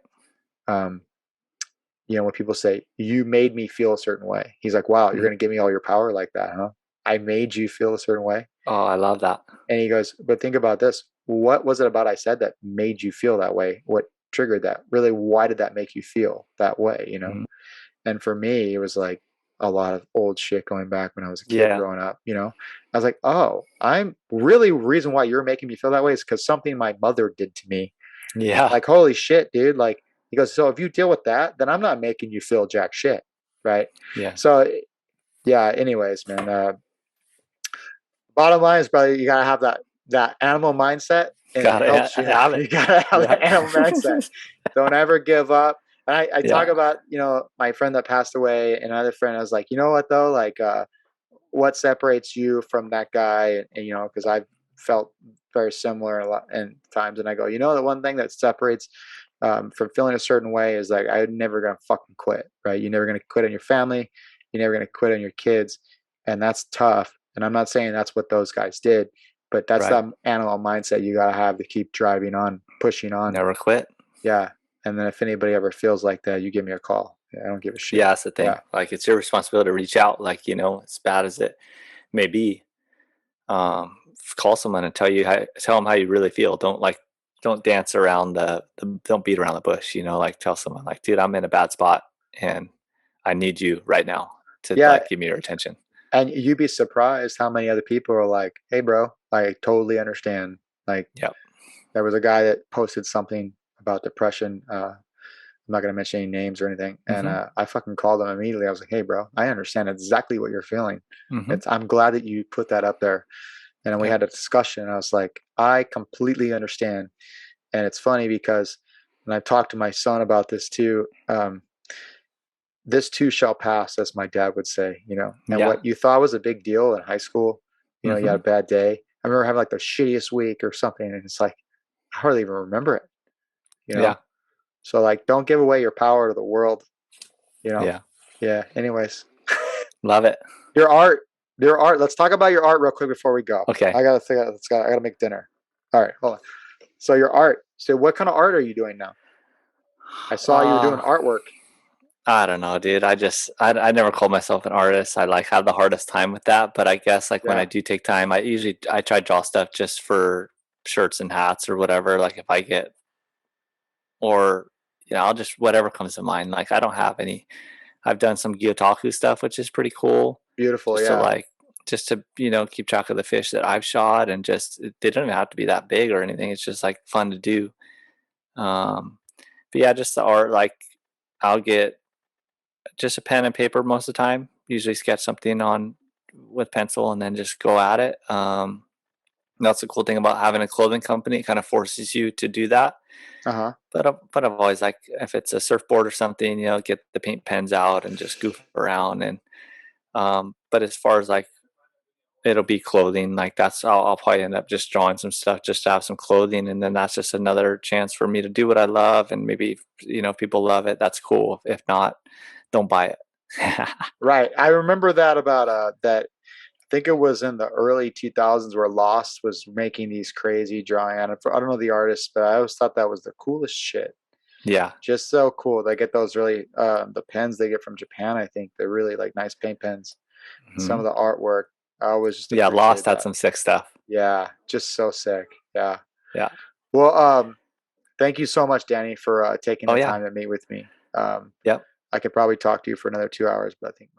When people say, you made me feel a certain way, he's like, wow, you're gonna give me all your power like that, huh? I made you feel a certain way. Oh, I love that. And he goes, but think about this. What was it about I said that made you feel that way? What triggered that? Really, why did that make you feel that way? And for me, it was like a lot of old shit going back when I was a kid growing up. I was like, oh, I'm really reason why you're making me feel that way is because something my mother did to me. Yeah. Like, holy shit, dude. Like, he goes, so if you deal with that, then I'm not making you feel jack shit. Right. Yeah. So yeah, anyways, man, bottom line is, brother, you gotta have that animal mindset, and it helps you. You gotta have that animal mindset. Don't ever give up. And I talk about, my friend that passed away, and another friend. I was like, you know what though, like, what separates you from that guy? And because I've felt very similar a lot in times, and I go, the one thing that separates from feeling a certain way is like, I'm never gonna fucking quit, right? You're never gonna quit on your family. You're never gonna quit on your kids, and that's tough. And I'm not saying that's what those guys did, but that's that animal mindset you got to have to keep driving on, pushing on. Never quit. Yeah. And then if anybody ever feels like that, you give me a call. I don't give a shit. Yeah, that's the thing. Yeah. Like, it's your responsibility to reach out, like, as bad as it may be. Call someone and tell them how you really feel. Don't, like, don't dance around don't beat around the bush, you know, like tell someone like, dude, I'm in a bad spot and I need you right now to Yeah, like give me your attention. and you'd be surprised how many other people are like, "Hey, bro, I totally understand." Like, Yep. there was a guy that posted something about depression. I'm not gonna mention any names or anything, and Mm-hmm. I fucking called him immediately. I was like, "Hey, bro, I understand exactly what you're feeling. Mm-hmm. It's I'm glad that you put that up there." And then we Yep. had a discussion. And I was like, "I completely understand." And it's funny because when I talked to my son about this too, this too shall pass, as my dad would say, you know. And Yeah. what you thought was a big deal in high school, you know, you had Mm-hmm. a bad day. I remember having like the shittiest week or something, and it's like I hardly even remember it, you Yeah. know. So like, don't give away your power to the world, you know. Yeah. Yeah. Anyways, Love it. your art, your art. Let's talk about your art real quick before we go. Okay. I gotta think. I gotta make dinner. All right, hold on. So your art. So what kind of art are you doing now? I saw you were doing Uh, artwork. I don't know, dude. I never called myself an artist. I like have the hardest time with that. But I guess like when I Yeah. do take time, I try to draw stuff just for shirts and hats or whatever. Like if I get or you know, I'll just whatever comes to mind. Like I don't have any. I've done some Gyotaku stuff, which is pretty cool. Beautiful. Just to Yeah. like just to you know keep track of the fish that I've shot and just they don't even have to be that big or anything. It's just like fun to do. Um, but yeah, just the art. Like I'll get just a pen and paper most of the time. Usually sketch something on with pencil and then just go at it. That's the cool thing about having a clothing company. It kind of forces you to do that. Uh huh. But I've always like if it's a surfboard or something, you know, get the paint pens out and just goof around. And but as far as like it'll be clothing, like I'll probably end up just drawing some stuff just to have some clothing, and then that's just another chance for me to do what I love. And maybe you know if people love it, that's cool. If not, don't buy it. Right. I remember that about that. I think it was in the early 2000s where Lost was making these crazy drawing. I don't know the artist, but I always thought that was the coolest shit. Yeah. Just so cool. They get those really the pens they get from Japan. I think they're really like nice paint pens. And some Mhm. of the artwork, I always just Yeah, appreciated Lost had that. some sick stuff. Yeah, just so sick. Yeah. Yeah. Well, thank you so much, Danny, for taking Oh the yeah. time to meet with me. Um, Yep. I could probably talk to you for another 2 hours, but I think